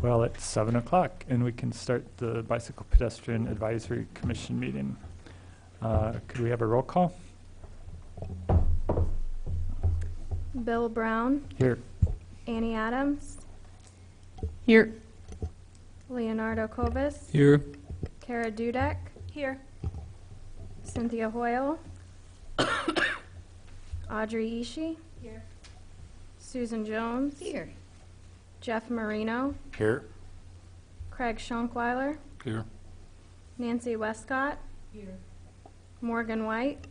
Well, it's 7 o'clock, and we can start the Bicycle Pedestrian Advisory Commission meeting. Could we have a roll call? Bill Brown. Here. Annie Adams. Here. Leonardo Kovas. Here. Kara Dudek. Here. Cynthia Hoyle. Audrey Ishii. Here. Susan Jones. Here. Jeff Marino. Here. Craig Schunkweiler. Here. Nancy Westcott. Here. Morgan White.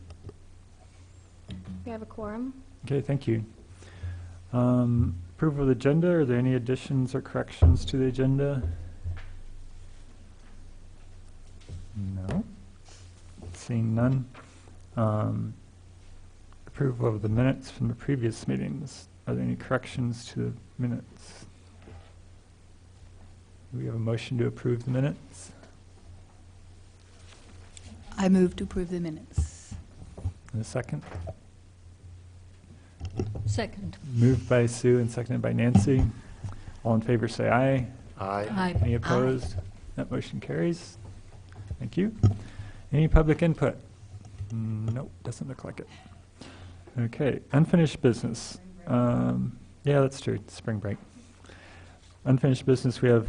We have a quorum. Okay, thank you. Approval of the agenda. Are there any additions or corrections to the agenda? No. Seeing none. Approval of the minutes from the previous meetings. Are there any corrections to the minutes? Do we have a motion to approve the minutes? I move to approve the minutes. And a second? Second. Moved by Sue and seconded by Nancy. All in favor say aye. Aye. Aye. Any opposed? That motion carries. Thank you. Any public input? Nope, doesn't look like it. Okay, unfinished business. Yeah, that's true, spring break. Unfinished business, we have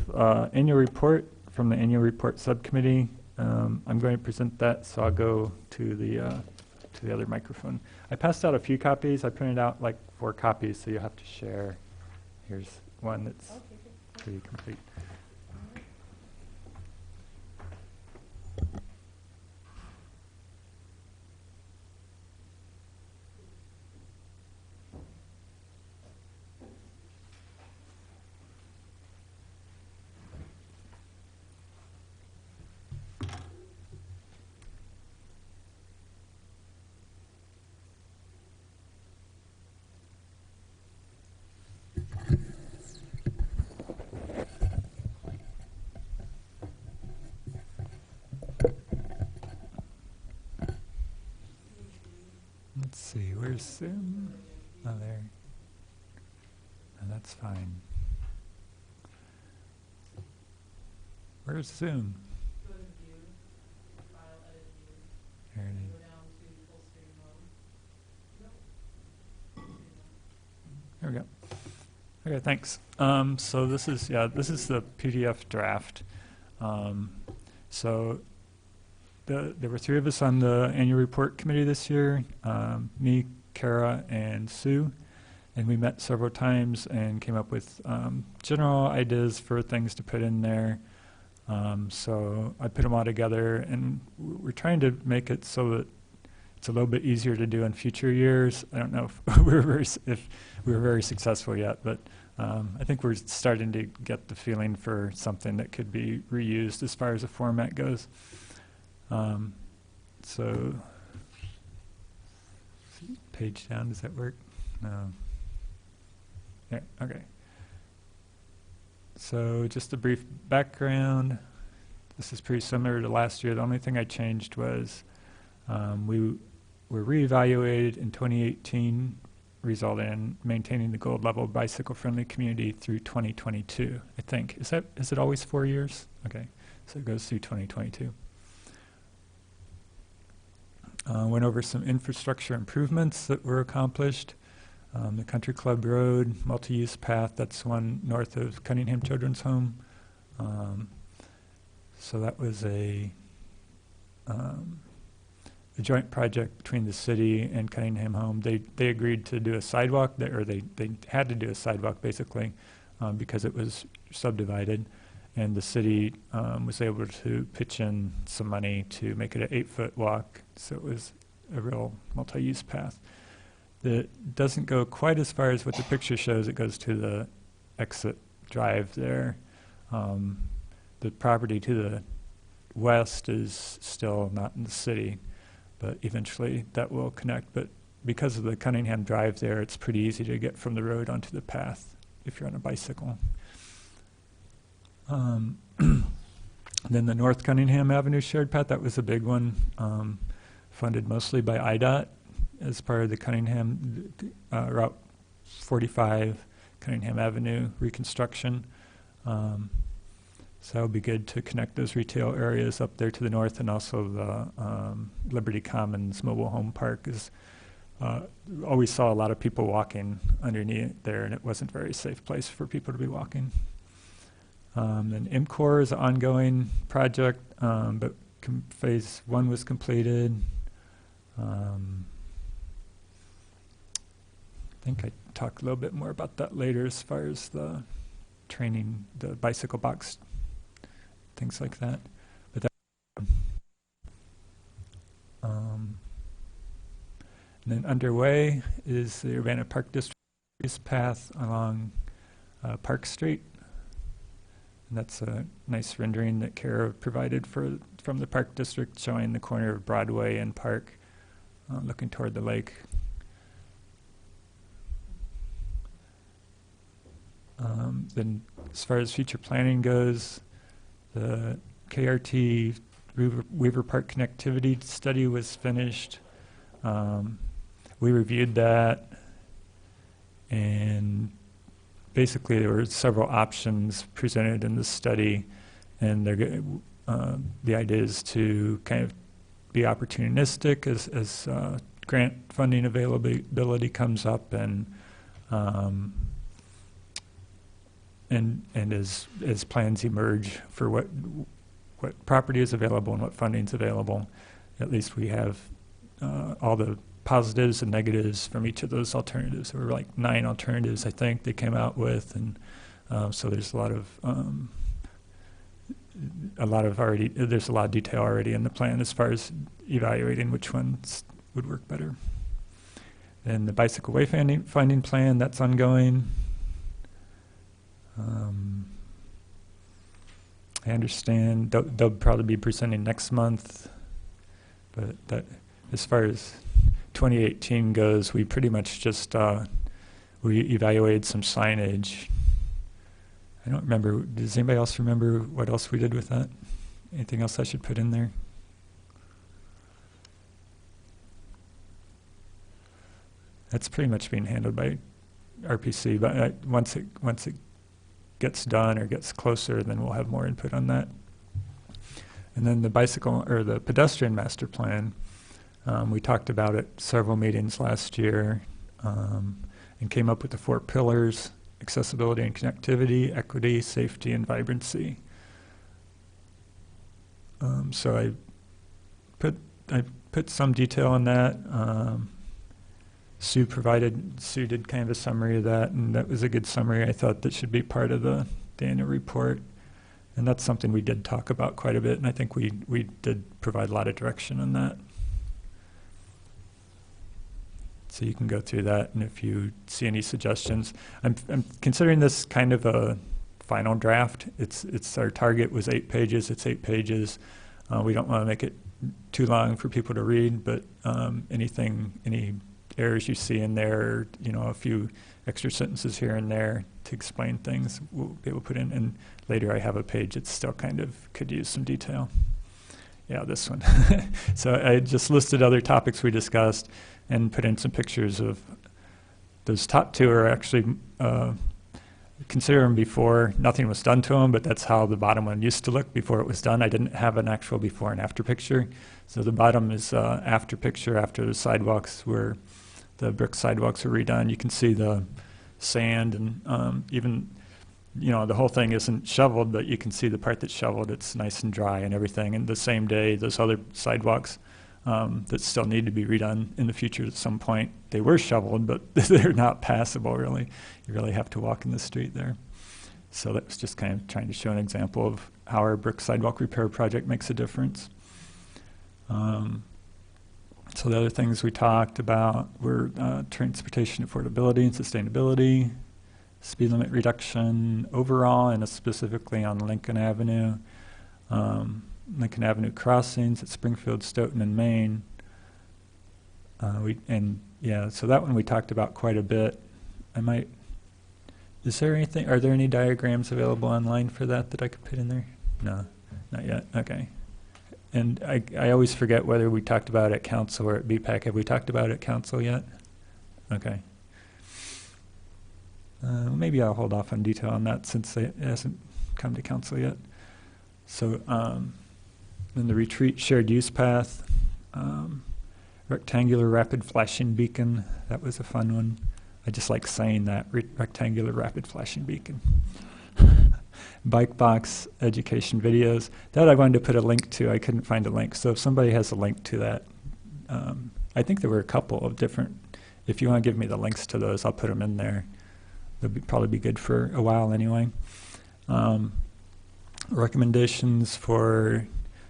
annual report from the annual report subcommittee. I'm going to present that, so I'll go to the other microphone. I passed out a few copies. I printed out like 4 copies, so you'll have to share. Here's one that's pretty complete. Let's see, where's Zoom? Oh, there. Oh, that's fine. Where's Zoom? Go to view, file, edit view, There it go is. down to full screen mode. There we go. Okay, thanks. So this is the PDF draft. So there were 3 of us on the annual report committee this year, me, Kara, and Sue, and we met several times and came up with general ideas for things to put in there. So I put them all together, and we're trying to make it so that it's a little bit easier to do in future years. I don't know if we were very successful yet, but I think we're starting to get the feeling for something that could be reused as far as the format goes. So, page down, does that work? No. Yeah, okay. So just a brief background. This is pretty similar to last year. The only thing I changed was we were reevaluated in 2018, resulting in maintaining the gold level bicycle-friendly community through 2022, I think. Is it always 4 years? Okay, so it goes through 2022. Went over some infrastructure improvements that were accomplished. The Country Club Road, multi-use path, that's one north of Cunningham Children's Home. So that was a joint project between the city and Cunningham Home. They agreed to do a sidewalk, or they had to do a sidewalk basically because it was subdivided. And the city was able to pitch in some money to make it an 8-foot walk, so it was a real multi-use path. That doesn't go quite as far as what the picture shows. It goes to the exit drive there. The property to the west is still not in the city, but eventually that will connect. But because of the Cunningham Drive there, it's pretty easy to get from the road onto the path if you're on a bicycle. Then the North Cunningham Avenue shared path, that was a big one, funded mostly by IDOT as part of the Cunningham Route 45 Cunningham Avenue reconstruction. So that would be good to connect those retail areas up there to the north, and also the Liberty Commons Mobile Home Park is, always saw a lot of people walking underneath there, and it wasn't a very safe place for people to be walking. Then MCOR is an ongoing project, but phase 1 was completed. I think I talk a little bit more about that later as far as the training, the bicycle box, things like that. But that, and then underway is the Urbana Park District path along Park Street. And that's a nice rendering that Kara provided from the Park District, showing the corner of Broadway and Park, looking toward the lake. Then as far as future planning goes, the KRT Weaver Park connectivity study was finished. We reviewed that, and basically there were several options presented in the study, and the idea is to kind of be opportunistic as grant funding availability comes up, and as plans emerge for what property is available and what funding is available, at least we have all the positives and negatives from each of those alternatives. There were like 9 alternatives, I think, they came out with, and so there's a lot of detail already in the plan as far as evaluating which ones would work better. And the bicycle wayfinding plan, that's ongoing. I understand they'll probably be presenting next month, but that, as far as 2018 goes, we pretty much just we evaluated some signage. I don't remember. Does anybody else remember what else we did with that? Anything else I should put in there? That's pretty much being handled by RPC, but once it gets done or gets closer, then we'll have more input on that. And then the bicycle or the pedestrian master plan, we talked about it several meetings last year, and came up with the 4 pillars: accessibility and connectivity, equity, safety, and vibrancy. So I put some detail on that. Sue did kind of a summary of that, and that was a good summary. I thought that should be part of the annual report. And that's something we did talk about quite a bit, and I think we did provide a lot of direction on that. So you can go through that, and if you see any suggestions. I'm considering this kind of a final draft. It's our target was 8 pages. It's 8 pages. We don't want to make it too long for people to read, but any errors you see in there, a few extra sentences here and there to explain things, we'll be able to put in. And later I have a page that still kind of could use some detail. Yeah, this one. So I just listed other topics we discussed and put in some pictures of those top 2 are actually consider them before. Nothing was done to them, but that's how the bottom one used to look before it was done. I didn't have an actual before and after picture. So the bottom is after picture after the sidewalks were, the brick sidewalks were redone. You can see the sand and even, the whole thing isn't shoveled, but you can see the part that's shoveled. It's nice and dry and everything. And the same day, those other sidewalks that still need to be redone in the future at some point, they were shoveled, but they're not passable, really. You really have to walk in the street there. So that was just kind of trying to show an example of how our brick sidewalk repair project makes a difference. So the other things we talked about were transportation affordability and sustainability, speed limit reduction overall, and specifically on Lincoln Avenue, Lincoln Avenue crossings at Springfield, Stoughton, and Maine. So that one we talked about quite a bit. Are there any diagrams available online for that I could put in there? No, not yet. Okay. And I always forget whether we talked about it at council or at BPAC. Have we talked about it at council yet? Okay. Maybe I'll hold off on detail on that since it hasn't come to council yet. So then the retreat shared use path, rectangular rapid flashing beacon. That was a fun one. I just like saying that, rectangular rapid flashing beacon. Bike box education videos. That I wanted to put a link to. I couldn't find a link. So if somebody has a link to that, I think there were a couple of different. If you want to give me the links to those, I'll put them in there. They'll probably be good for a while anyway. Recommendations for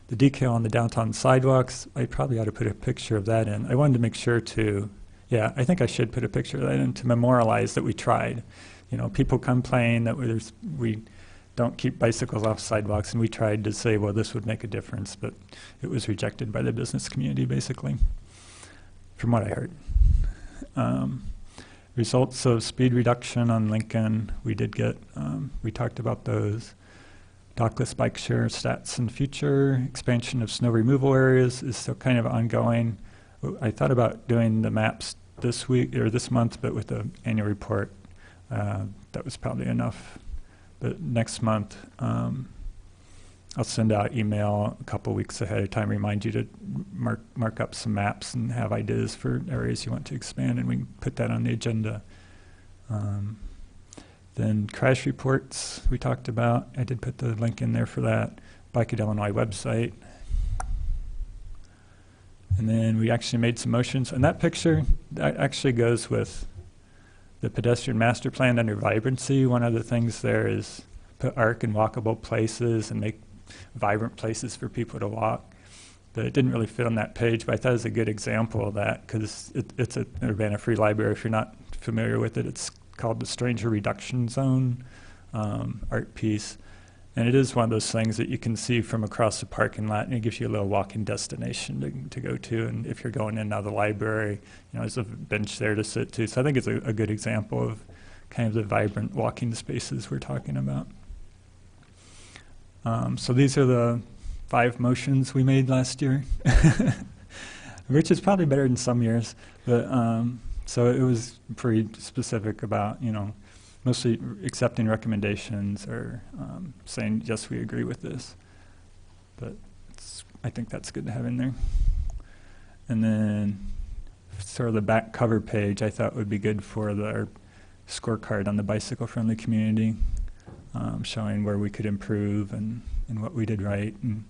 the decal on the downtown sidewalks. I probably ought to put a picture of that in. I wanted to make sure to, yeah, I think I should put a picture of that in to memorialize that we tried. You know, people complain that we don't keep bicycles off sidewalks, and we tried to say, well, this would make a difference, but it was rejected by the business community, basically, from what I heard. Results of speed reduction on Lincoln, we did get, we talked about those. Dockless bike share stats in the future. Expansion of snow removal areas is still kind of ongoing. I thought about doing the maps this week or this month, but with the annual report, that was probably enough. But next month, I'll send out email a couple weeks ahead of time, remind you to mark up some maps and have ideas for areas you want to expand, and we can put that on the agenda. Then crash reports we talked about. I did put the link in there for that. Bike at Illinois website. And then we actually made some motions. And that picture, that actually goes with the pedestrian master plan under vibrancy. One of the things there is put arc and walkable places and make vibrant places for people to walk. But it didn't really fit on that page, but I thought it was a good example of that because it's an Urbana Free Library. If you're not familiar with it, it's called the Stranger Reduction Zone art piece. And it is one of those things that you can see from across the parking lot, and it gives you a little walking destination to go to. And if you're going in and out of the library, you know, there's a bench there to sit to. So I think it's a good example of kind of the vibrant walking spaces we're talking about. So these are the 5 motions we made last year, which is probably better than some years. But so it was pretty specific about, you know, mostly accepting recommendations or saying, yes, we agree with this. But I think that's good to have in there. And then sort of the back cover page I thought would be good for our scorecard on the bicycle-friendly community, showing where we could improve and what we did right and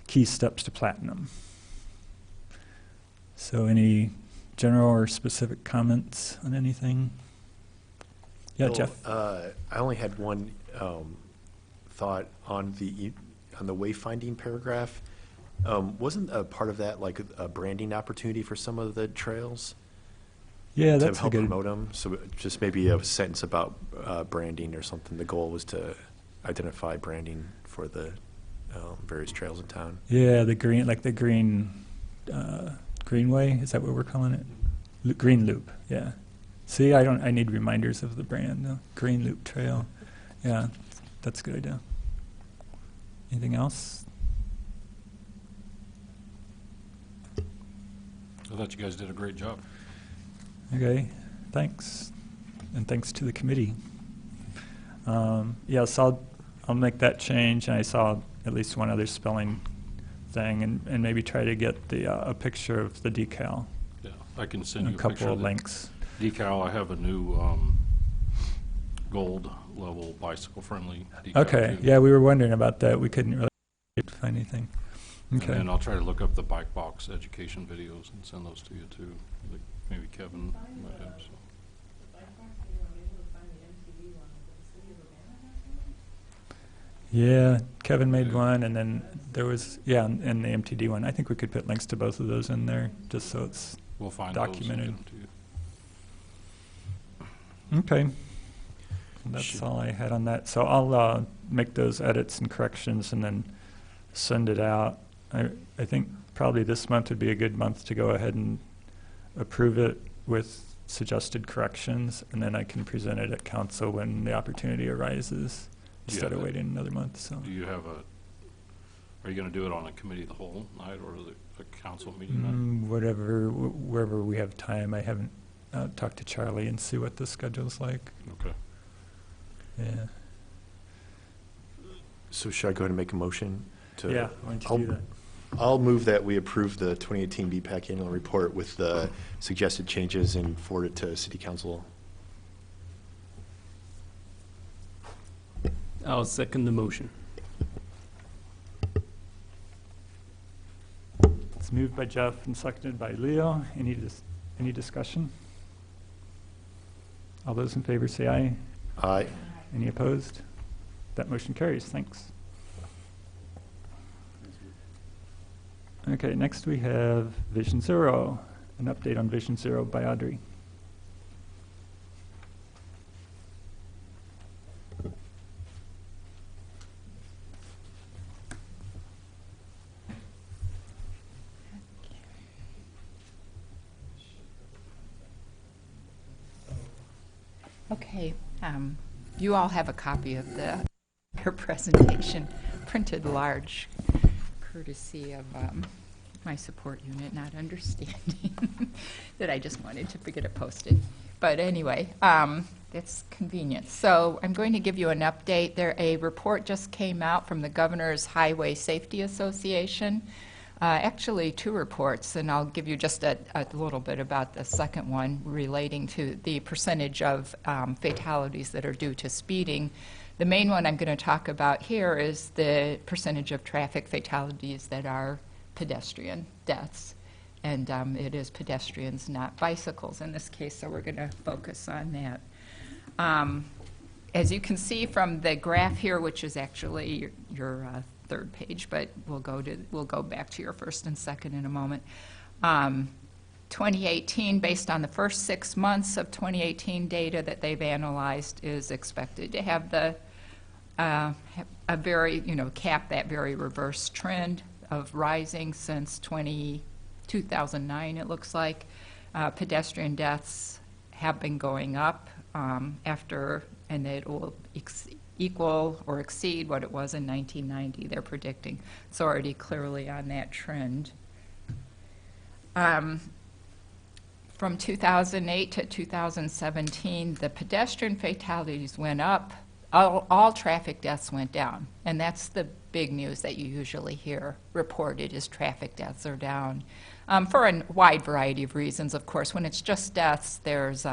key steps to platinum. So any general or specific comments on anything? Yeah, Bill, Jeff. I only had one thought on the wayfinding paragraph. Wasn't a part of that like a branding opportunity for some of the trails? Yeah, to that's help a good. promote them. So just maybe a sentence about branding or something. The goal was to identify branding for the various trails in town. Yeah, the green, like the greenway. Is that what we're calling it? Green Loop. Yeah. See, I need reminders of the brand. No? Green Loop Trail. Yeah, that's a good idea. Anything else? I thought you guys did a great job. Okay, thanks. And thanks to the committee. Yeah, so I'll make that change. And I saw at least one other spelling thing, and maybe try to get a picture of the decal. Yeah, I can send And you a a couple picture of the links. decal. I have a new gold level bicycle friendly decal. Okay, too. yeah, we were wondering about that. We couldn't really find anything. And Okay. then I'll try to look up the bike box education videos and send those to you too. Like maybe Kevin might have some. The bike park, you were able to find the MTV one, did the city of Urbana have one? Yeah, Kevin made one, and then there was, yeah, and the MTD one. I think we could put links to both of those in there, just so it's We'll find documented. those and get them to you. okay. That's all I had on that. So I'll make those edits and corrections and then send it out. I think probably this month would be a good month to go ahead and approve it with suggested corrections, and then I can present it at council when the opportunity arises, instead of waiting another month. So. Do you have are you going to do it on a committee of the whole night or a council meeting night? Whatever, wherever we have time. I haven't talked to Charlie and see what the schedule's like. Okay. Yeah. So should I go ahead and make a motion to? Yeah, why don't you do that? I'll move that we approve the 2018 BPAC annual report with the suggested changes and forward it to City Council. I'll second the motion. It's moved by Jeff and seconded by Leo. Any discussion? All those in favor say aye. Aye. Any opposed? That motion carries. Thanks. Okay, next we have Vision Zero, an update on Vision Zero by Audrey. Okay, you all have a copy of your presentation, printed large, courtesy of my support unit not understanding that I just wanted to get it posted. But anyway, it's convenient. So I'm going to give you an update. A report just came out from the Governor's Highway Safety Association. Actually, two reports, and I'll give you just a little bit about the second one relating to the percentage of fatalities that are due to speeding. The main one I'm going to talk about here is the percentage of traffic fatalities that are pedestrian deaths. And it is pedestrians, not bicycles in this case, so we're going to focus on that. As you can see from the graph here, which is actually your third page, but we'll go back to your first and second in a moment. 2018, based on the first 6 months of 2018 data that they've analyzed, is expected to have a very, cap that very reverse trend of rising since 2009, it looks like. Pedestrian deaths have been going up and it will equal or exceed what it was in 1990, they're predicting. It's already clearly on that trend. From 2008 to 2017, the pedestrian fatalities went up. All traffic deaths went down, and that's the big news that you usually hear reported is traffic deaths are down for a wide variety of reasons. Of course, when it's just deaths, there's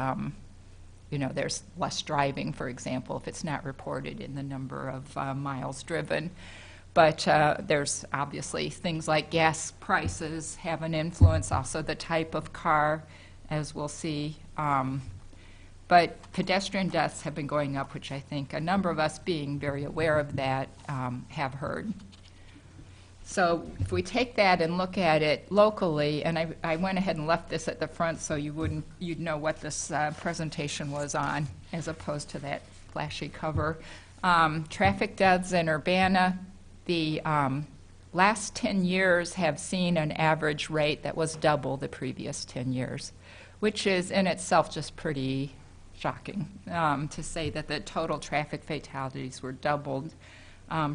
there's less driving, for example, if it's not reported in the number of miles driven. But there's obviously things like gas prices have an influence, also the type of car, as we'll see. But pedestrian deaths have been going up, which I think a number of us, being very aware of that, have heard. So if we take that and look at it locally, and I went ahead and left this at the front so you'd know what this presentation was on, as opposed to that flashy cover. Traffic deaths in Urbana, the last 10 years have seen an average rate that was double the previous 10 years, which is in itself just pretty shocking to say that the total traffic fatalities were doubled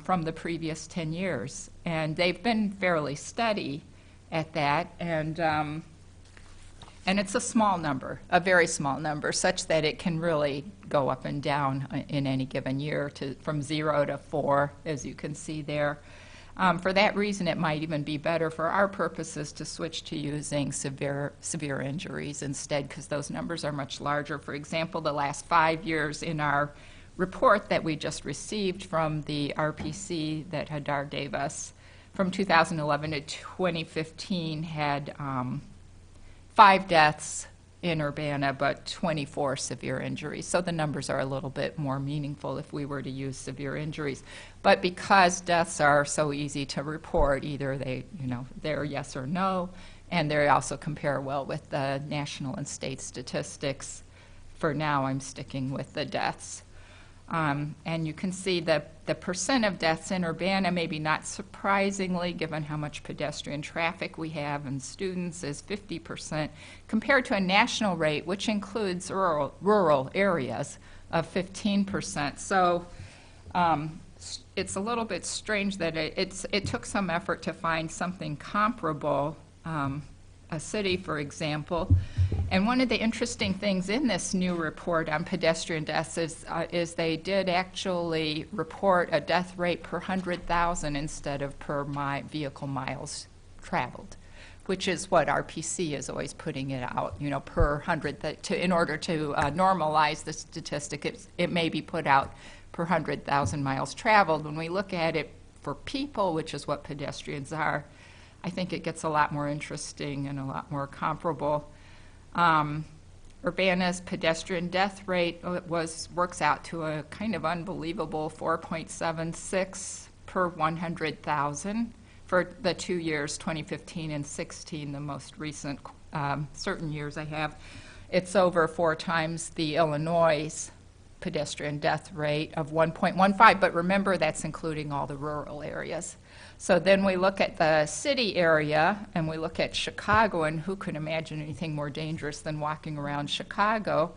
from the previous 10 years. And they've been fairly steady at that, and it's a small number, a very small number, such that it can really go up and down in any given year from 0 to 4, as you can see there. For that reason, it might even be better for our purposes to switch to using severe injuries instead, because those numbers are much larger. For example, the last 5 years in our report that we just received from the RPC that Hadar gave us, from 2011 to 2015, had 5 deaths in Urbana, but 24 severe injuries. So the numbers are a little bit more meaningful if we were to use severe injuries. But because deaths are so easy to report, either they're yes or no, and they also compare well with the national and state statistics. For now, I'm sticking with the deaths. And you can see that the percent of deaths in Urbana, maybe not surprisingly, given how much pedestrian traffic we have and students, is 50%, compared to a national rate, which includes rural areas, of 15%. So it's a little bit strange that it took some effort to find something comparable. A city, for example, And one of the interesting things in this new report on pedestrian deaths is they did actually report a death rate per 100,000 instead of per vehicle miles traveled, which is what RPC is always putting it out, you know, per 100, in order to normalize the statistic, it may be put out per 100,000 miles traveled. When we look at it for people, which is what pedestrians are, I think it gets a lot more interesting and a lot more comparable. Urbana's pedestrian death rate works out to a kind of unbelievable 4.76 per 100,000 for the 2 years, 2015 and 16, the most recent certain years I have. It's over 4 times the Illinois' pedestrian death rate of 1.15, but remember that's including all the rural areas. So then we look at the city area and we look at Chicago, and who could imagine anything more dangerous than walking around Chicago?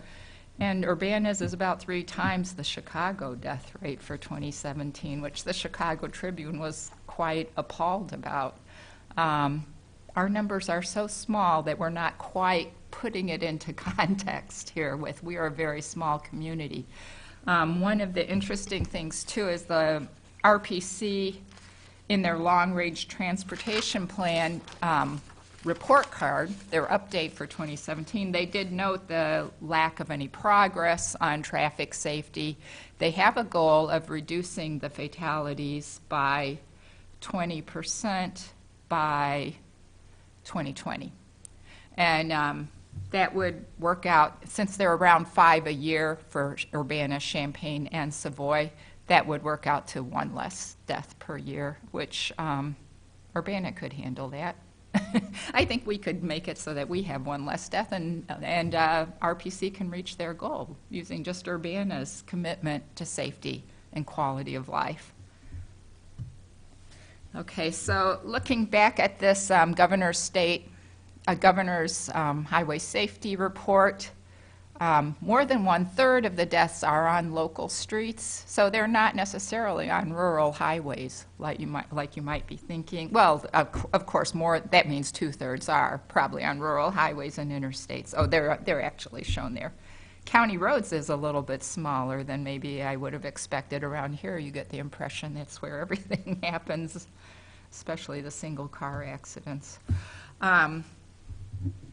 And Urbana's is about 3 times the Chicago death rate for 2017, which the Chicago Tribune was quite appalled about. Our numbers are so small that we're not quite putting it into context here with, we are a very small community. One of the interesting things too is the RPC in their long-range transportation plan report card, their update for 2017, they did note the lack of any progress on traffic safety. They have a goal of reducing the fatalities by 20% by 2020. And that would work out, since they're around 5 a year for Urbana, Champaign, and Savoy, that would work out to 1 less death per year, which Urbana could handle that. I think we could make it so that we have 1 less death, and RPC can reach their goal using just Urbana's commitment to safety and quality of life. Okay, so looking back at this governor's highway safety report, more than 1/3 of the deaths are on local streets, so they're not necessarily on rural highways like you might be thinking. Well, of course, more, that means 2/3 are probably on rural highways and interstates. Oh, they're actually shown there. County roads is a little bit smaller than maybe I would have expected. Around here, you get the impression that's where everything happens, especially the single car accidents.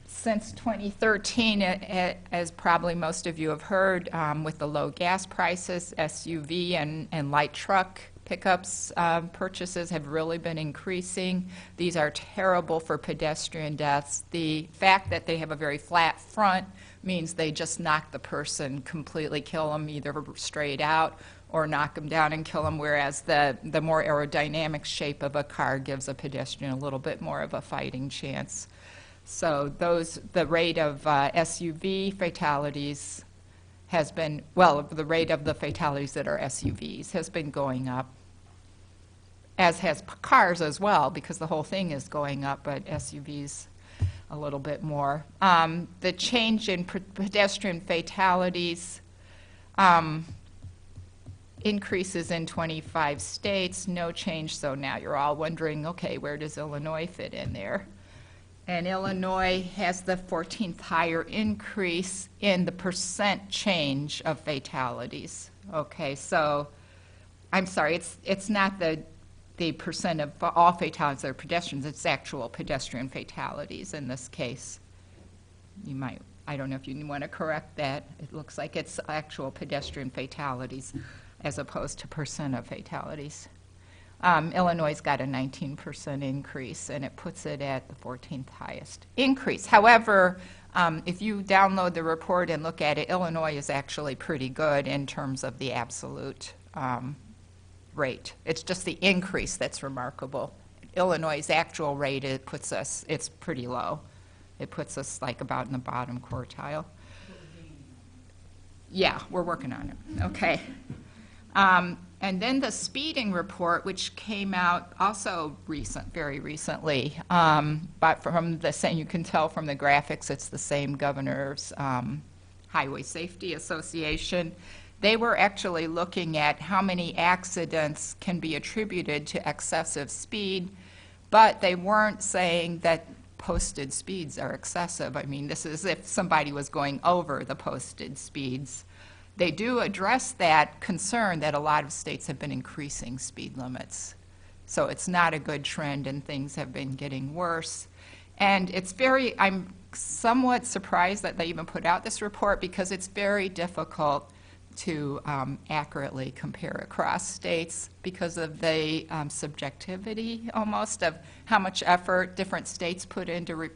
Since 2013, as probably most of you have heard, with the low gas prices, SUV and light truck pickups purchases have really been increasing. These are terrible for pedestrian deaths. The fact that they have a very flat front means they just knock the person completely, kill them either straight out or knock them down and kill them, whereas the more aerodynamic shape of a car gives a pedestrian a little bit more of a fighting chance. So the rate of SUV fatalities has been, well, the rate of the fatalities that are SUVs has been going up, as has cars as well, because the whole thing is going up, but SUVs a little bit more. The change in pedestrian fatalities increases in 25 states, no change, so now you're all wondering, okay, where does Illinois fit in there? And Illinois has the 14th higher increase in the percent change of fatalities. Okay, so I'm sorry, it's not the percent of all fatalities that are pedestrians, it's actual pedestrian fatalities in this case. You might, I don't know if you want to correct that. It looks like it's actual pedestrian fatalities as opposed to percent of fatalities. Illinois' got a 19% increase, and it puts it at the 14th highest increase. However, if you download the report and look at it, Illinois is actually pretty good in terms of the absolute rate. It's just the increase that's remarkable. Illinois' actual rate, it's pretty low. It puts us like about in the bottom quartile. Yeah, we're working on it. Okay. And then the speeding report, which came out also very recently, but from the same, you can tell from the graphics, it's the same governor's Highway Safety Association. They were actually looking at how many accidents can be attributed to excessive speed, but they weren't saying that posted speeds are excessive. I mean, this is if somebody was going over the posted speeds. They do address that concern that a lot of states have been increasing speed limits. So it's not a good trend, and things have been getting worse. And I'm somewhat surprised that they even put out this report, because it's very difficult to accurately compare across states because of the subjectivity almost of how much effort different states put into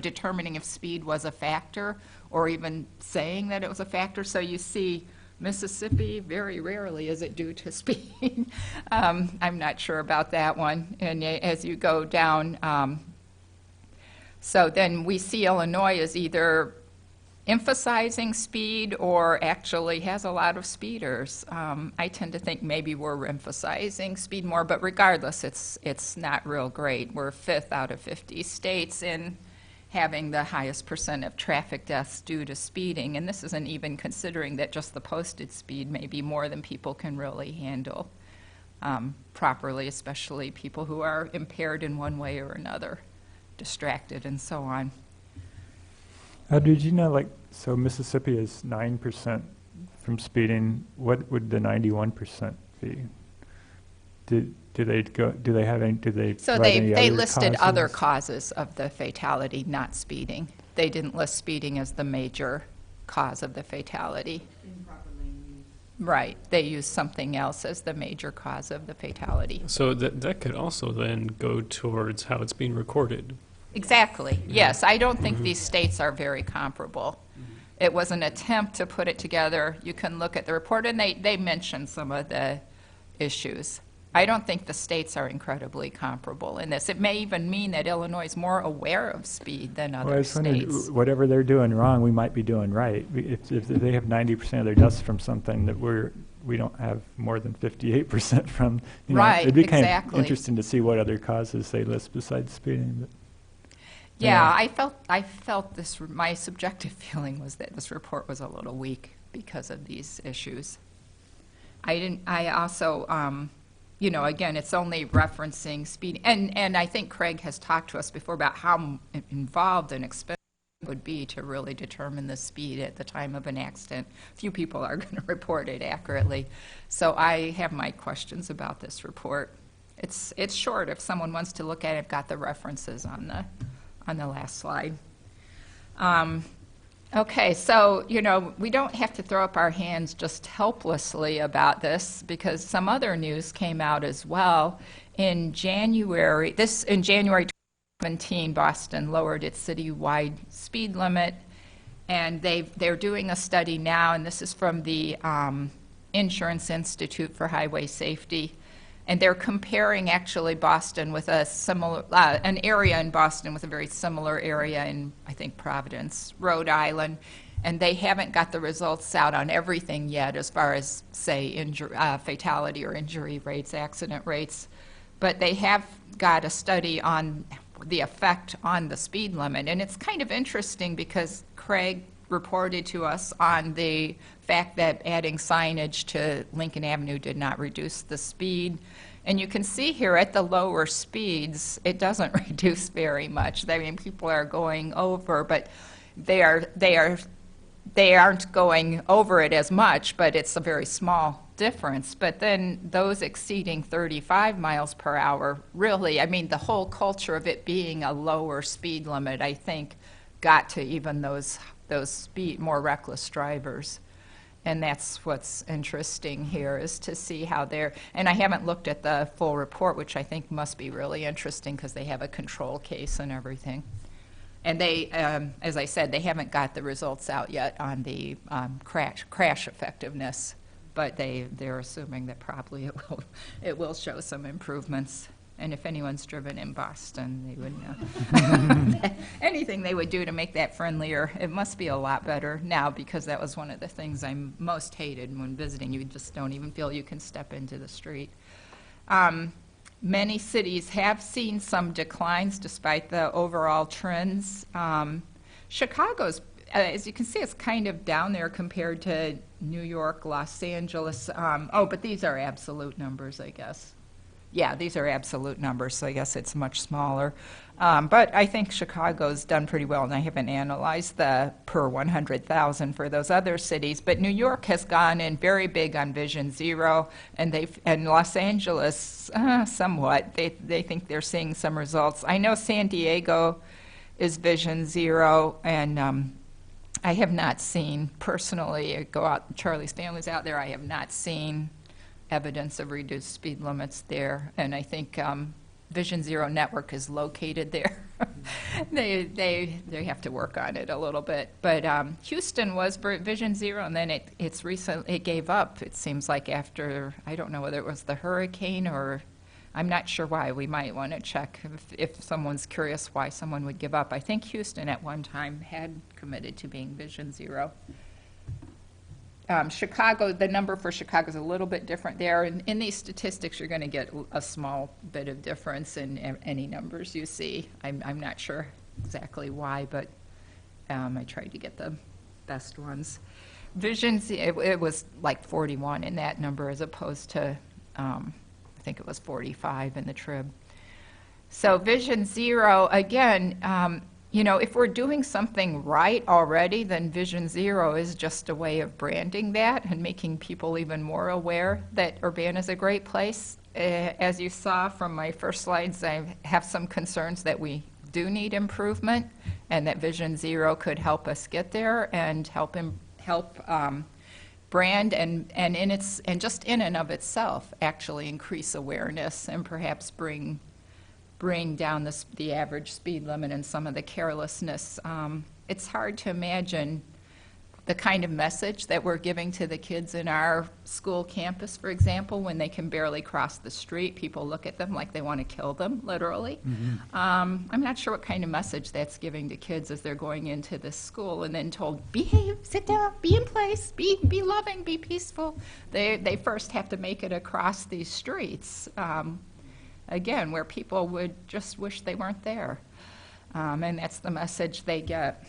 determining if speed was a factor, or even saying that it was a factor. So you see Mississippi, very rarely is it due to speed. I'm not sure about that one. And as you go down, so then we see Illinois is either emphasizing speed or actually has a lot of speeders. I tend to think maybe we're emphasizing speed more, but regardless, it's not real great. We're 5th out of 50 states in having the highest percent of traffic deaths due to speeding, and this isn't even considering that just the posted speed may be more than people can really handle properly, especially people who are impaired in one way or another, distracted and so on. Did you know, so Mississippi is 9% from speeding. What would the 91% be? Do they have any, So write any they other listed other causes? causes of the fatality, not speeding. They didn't list speeding as the major cause of the fatality. Improper lane use. Right, they used something else as the major cause of the fatality. So that could also then go towards how it's being recorded. Exactly, yes. I don't think these states are very comparable. It was an attempt to put it together. You can look at the report, and they mention some of the issues. I don't think the states are incredibly comparable in this. It may even mean that Illinois is more aware of speed than Well, I other was wondering, states. whatever they're doing wrong, we might be doing right. If they have 90% of their deaths from something that we don't have more than 58% from, Right, it'd be kind exactly. of interesting to see what other causes they list besides speeding. But, Yeah, I felt this, my subjective feeling was that this report was a little weak because of these issues. I also, again, it's only referencing speed, and I think Craig has talked to us before about how involved and expensive it would be to really determine the speed at the time of an accident. Few people are going to report it accurately. So I have my questions about this report. It's short. If someone wants to look at it, I've got the references on the last slide. Okay, so, we don't have to throw up our hands just helplessly about this, because some other news came out as well. In January 2017, Boston lowered its citywide speed limit, and they're doing a study now, and this is from the Insurance Institute for Highway Safety. And they're comparing actually Boston with a similar, an area in Boston with a very similar area in, I think, Providence, Rhode Island. And they haven't got the results out on everything yet as far as, say, fatality or injury rates, accident rates. But they have got a study on the effect on the speed limit. And it's kind of interesting because Craig reported to us on the fact that adding signage to Lincoln Avenue did not reduce the speed. And you can see here at the lower speeds, it doesn't reduce very much. I mean, people are going over, but they aren't going over it as much, but it's a very small difference. But then those exceeding 35 miles per hour, really, I mean, the whole culture of it being a lower speed limit, I think, got to even those more reckless drivers. And that's what's interesting here, is to see how and I haven't looked at the full report, which I think must be really interesting because they have a control case and everything. And they, as I said, they haven't got the results out yet on the crash effectiveness, but they're assuming that probably it will show some improvements. And if anyone's driven in Boston, they would know. Anything they would do to make that friendlier, it must be a lot better now, because that was one of the things I most hated when visiting. You just don't even feel you can step into the street. Many cities have seen some declines despite the overall trends. Chicago's, as you can see, it's kind of down there compared to New York, Los Angeles. But these are absolute numbers, I guess. Yeah, these are absolute numbers, so I guess it's much smaller. But I think Chicago's done pretty well, and I haven't analyzed the per 100,000 for those other cities. But New York has gone in very big on Vision Zero, and Los Angeles, somewhat. They think they're seeing some results. I know San Diego is Vision Zero, and I have not seen personally, go out, Charlie's family's out there, I have not seen evidence of reduced speed limits there, and I think Vision Zero Network is located there. They have to work on it a little bit, but Houston was Vision Zero, and then it gave up. It seems like after, I don't know whether it was the hurricane or I'm not sure why. We might want to check if someone's curious why someone would give up. I think Houston at one time had committed to being Vision Zero. Chicago, the number for Chicago is a little bit different there. In these statistics, you're going to get a small bit of difference in any numbers you see. I'm not sure exactly why, but I tried to get the best ones. Vision, it was like 41 in that number as opposed to, I think it was 45 in the Trib. So Vision Zero, again, if we're doing something right already, then Vision Zero is just a way of branding that and making people even more aware that Urbana is a great place. As you saw from my first slides, I have some concerns that we do need improvement and that Vision Zero could help us get there and help brand and just in and of itself actually increase awareness and perhaps bring down the average speed limit and some of the carelessness. It's hard to imagine the kind of message that we're giving to the kids in our school campus, for example, when they can barely cross the street. People look at them like they want to kill them, literally. I'm not sure what kind of message that's giving to kids as they're going into this school and then told, behave, sit down, be in place, be loving, be peaceful. They first have to make it across these streets. Again, where people would just wish they weren't there. And that's the message they get.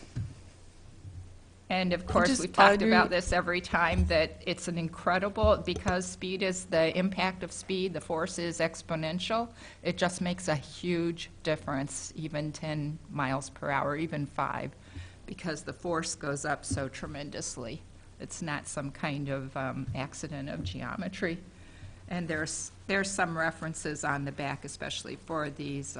And of course, we've talked about this every time, that it's an incredible, because speed is the impact of speed, the force is exponential. It just makes a huge difference, even 10 miles per hour, even 5, because the force goes up so tremendously. It's not some kind of accident of geometry. And there's some references on the back, especially for these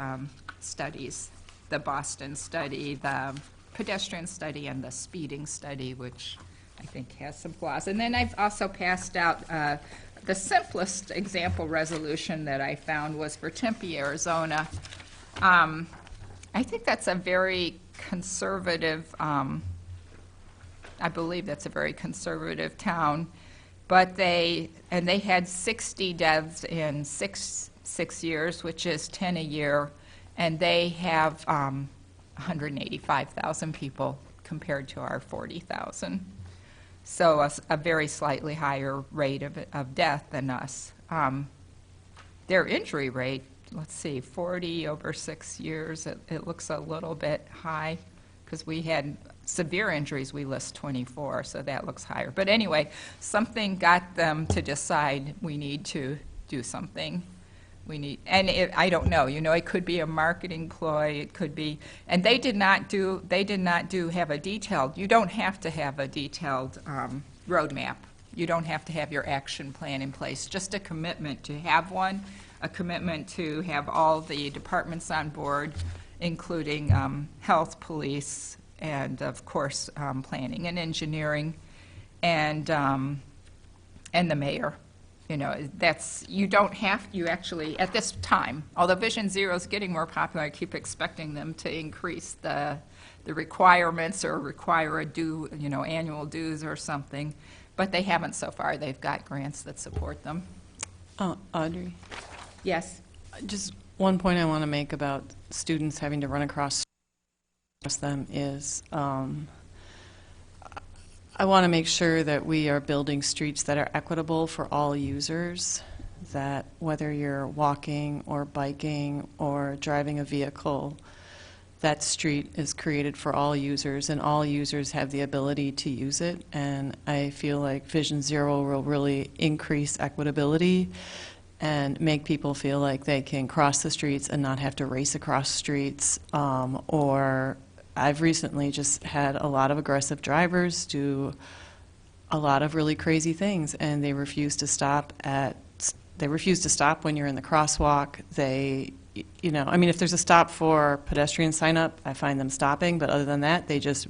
studies, the Boston study, the pedestrian study, and the speeding study, which I think has some flaws. And then I've also passed out the simplest example resolution that I found was for Tempe, Arizona. I think that's a very conservative, I believe that's a very conservative town. But they had 60 deaths in six years, which is 10 a year, and they have 185,000 people compared to our 40,000. So a very slightly higher rate of death than us. Their injury rate, let's see, 40 over 6 years, it looks a little bit high, because we had severe injuries, we list 24, so that looks higher. But anyway, something got them to decide we need to do something. I don't know, it could be a marketing ploy, it could be, and they did not have a detailed, you don't have to have a detailed roadmap. You don't have to have your action plan in place, just a commitment to have one, a commitment to have all the departments on board, including health, police, and of course planning and engineering, and the mayor. You actually at this time, although Vision Zero is getting more popular, I keep expecting them to increase the requirements or require annual dues or something, but they haven't so far. They've got grants that support them. Audrey, Yes. just one point I want to make about students having to run across them is I want to make sure that we are building streets that are equitable for all users, that whether you're walking or biking or driving a vehicle, that street is created for all users, and all users have the ability to use it. And I feel like Vision Zero will really increase equitability and make people feel like they can cross the streets and not have to race across streets. Or I've recently just had a lot of aggressive drivers do a lot of really crazy things, and they refuse to stop when you're in the crosswalk. They, you know, I mean, if there's a stop for pedestrian sign up, I find them stopping, but other than that, they just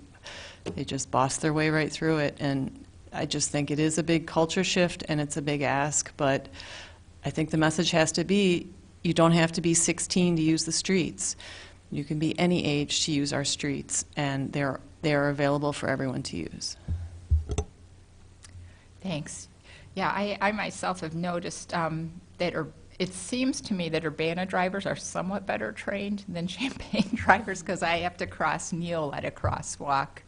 boss their way right through it. And I just think it is a big culture shift, and it's a big ask, but I think the message has to be, you don't have to be 16 to use the streets. You can be any age to use our streets, and they are available for everyone to use. Thanks. Yeah, I myself have noticed it seems to me that Urbana drivers are somewhat better trained than Champaign drivers, because I have to cross Neal at a crosswalk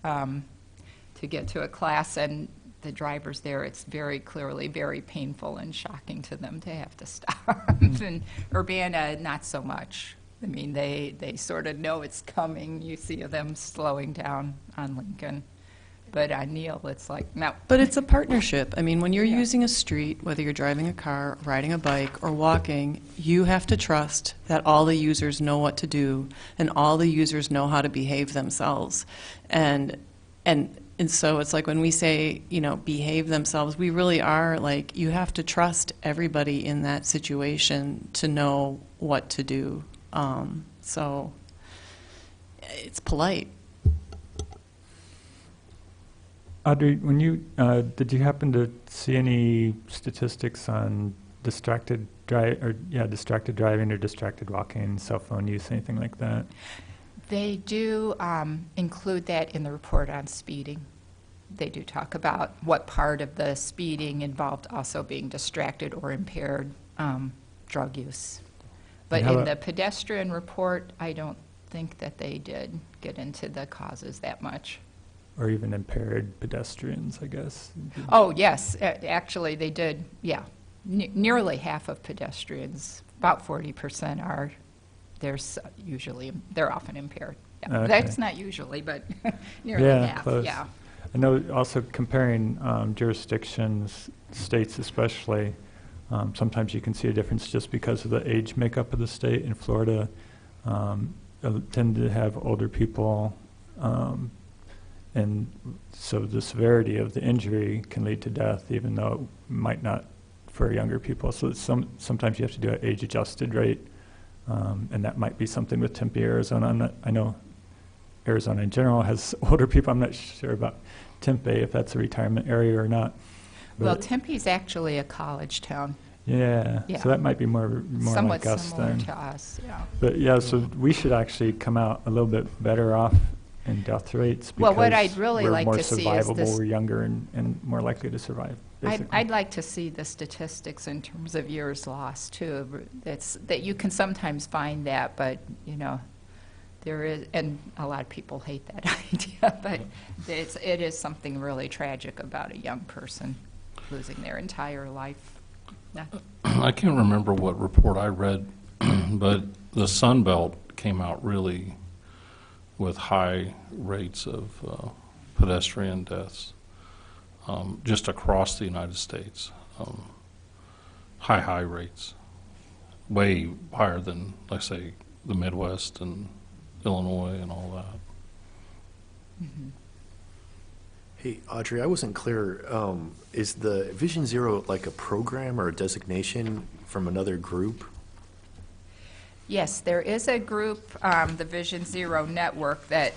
to get to a class, and the drivers there, it's very clearly very painful and shocking to them to have to stop. And Urbana, not so much. I mean, they sort of know it's coming. You see them slowing down on Lincoln. But on Neal, it's like, no. But it's a partnership. I mean, when you're Yeah. using a street, whether you're driving a car, riding a bike, or walking, you have to trust that all the users know what to do and all the users know how to behave themselves. And so it's like when we say, you know, behave themselves, we really are like, you have to trust everybody in that situation to know what to do. So it's polite. Audrey, when you did you happen to see any statistics on distracted driving or distracted walking, cell phone use, anything like that? They do include that in the report on speeding. They do talk about what part of the speeding involved also being distracted or impaired drug use. But And how in about- the pedestrian report, I don't think that they did get into the causes that much. Or even impaired pedestrians, I guess. Oh, yes, actually, they did, yeah. Nearly half of pedestrians, about 40% are, they're often impaired. Yeah. Okay. That's not usually, but nearly Yeah, half, close. yeah. I know also comparing jurisdictions, states especially, sometimes you can see a difference just because of the age makeup of the state. In Florida, tend to have older people, and so the severity of the injury can lead to death, even though it might not for younger people. So sometimes you have to do an age-adjusted rate, and that might be something with Tempe, Arizona. I know Arizona in general has older people. I'm not sure about Tempe, if that's a retirement area or not. Well, But Tempe's actually a college town, yeah, Yeah. so that might be more somewhat like us similar then. to us, yeah. But yeah, so we should actually come out a little bit better off in death rates Well, what because I'd really we're like more to see is survivable, this- we're younger and more likely to survive, basically. I'd like to see the statistics in terms of years lost, too. That you can sometimes find that, but, you know, there is, and a lot of people hate that idea, but it is something really tragic about a young person losing their entire life. Yeah. I can't remember what report I read, but the Sun Belt came out really with high rates of pedestrian deaths just across the United States. High rates, way higher than, like, say, the Midwest and Illinois and all that. Mm-hmm. Hey, Audrey, I wasn't clear. Is the Vision Zero like a program or a designation from another group? Yes, there is a group, the Vision Zero Network, that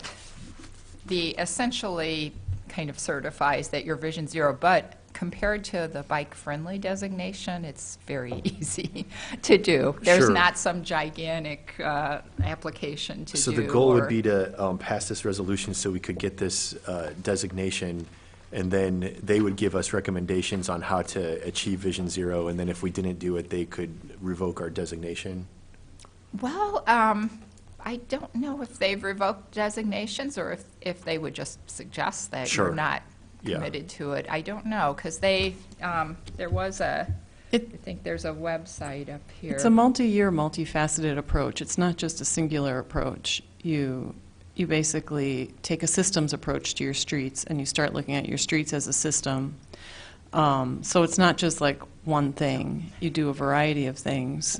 essentially kind of certifies that you're Vision Zero, but compared to the bike-friendly designation, it's very easy to do. There's Sure. not some gigantic application to do. So the goal or- would be to pass this resolution so we could get this designation, and then they would give us recommendations on how to achieve Vision Zero, and then if we didn't do it, they could revoke our designation. Well, I don't know if they've revoked designations or if they would just suggest that Sure. you're not Yeah. committed to it. I don't know, because there was I think there's a website up here. It's a multi-year, multifaceted approach. It's not just a singular approach. You basically take a systems approach to your streets, and you start looking at your streets as a system. So it's not just like one thing. You do a variety of things,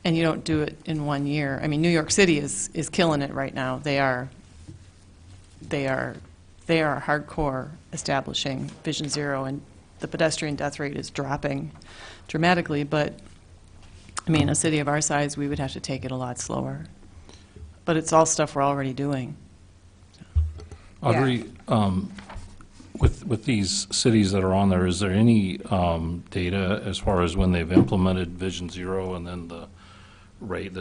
and you don't do it in 1 year. I mean, New York City is killing it right now. They are hardcore establishing Vision Zero, and the pedestrian death rate is dropping dramatically. But I mean, a city of our size, we would have to take it a lot slower. But it's all stuff we're already doing. Audrey, with these cities that are on there, is there any data as far as when they've implemented Vision Zero and then the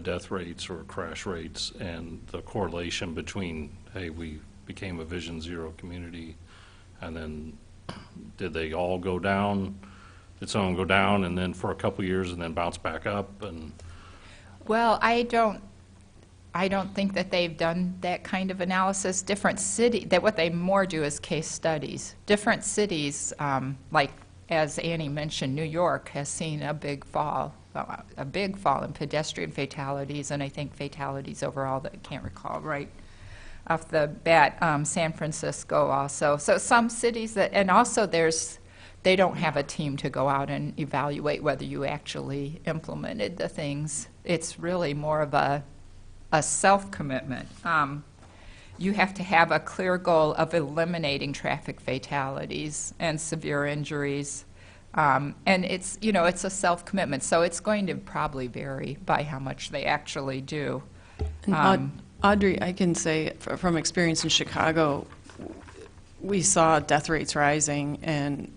death rates or crash rates and the correlation between, hey, we became a Vision Zero community, and then did they all go down? Did some of them go down and then for a couple years and then bounce back up? And Well, I don't think that they've done that kind of analysis. Different city, that what they more do is case studies. Different cities, like as Annie mentioned, New York has seen a big fall in pedestrian fatalities, and I think fatalities overall that I can't recall right off the bat. San Francisco also. So some cities that, and also they don't have a team to go out and evaluate whether you actually implemented the things. It's really more of a self-commitment. You have to have a clear goal of eliminating traffic fatalities and severe injuries. And it's a self-commitment, so it's going to probably vary by how much they actually do. And Audrey, I can say from experience in Chicago, we saw death rates rising, and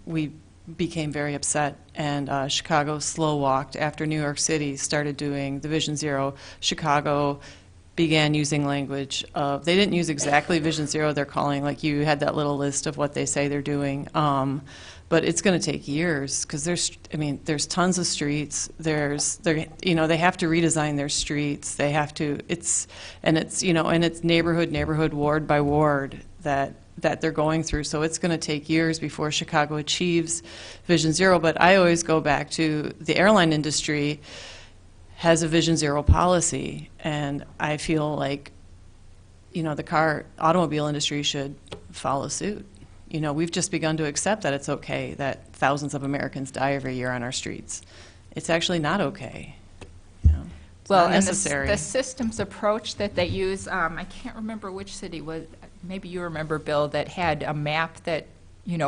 we became very upset, and Chicago slow-walked after New York City started doing the Vision Zero. Chicago began using language of, they didn't use exactly Vision Zero, they're calling, like you had that little list of what they say they're doing. But it's going to take years, because there's tons of streets. They have to redesign their streets. They have to. It's neighborhood, ward by ward that they're going through. So it's going to take years before Chicago achieves Vision Zero. But I always go back to the airline industry has a Vision Zero policy, and I feel like the automobile industry should follow suit. We've just begun to accept that it's okay that thousands of Americans die every year on our streets. It's actually not okay. It's Well, not and necessary. the systems approach that they use, I can't remember which city was, maybe you remember, Bill, that had a map that,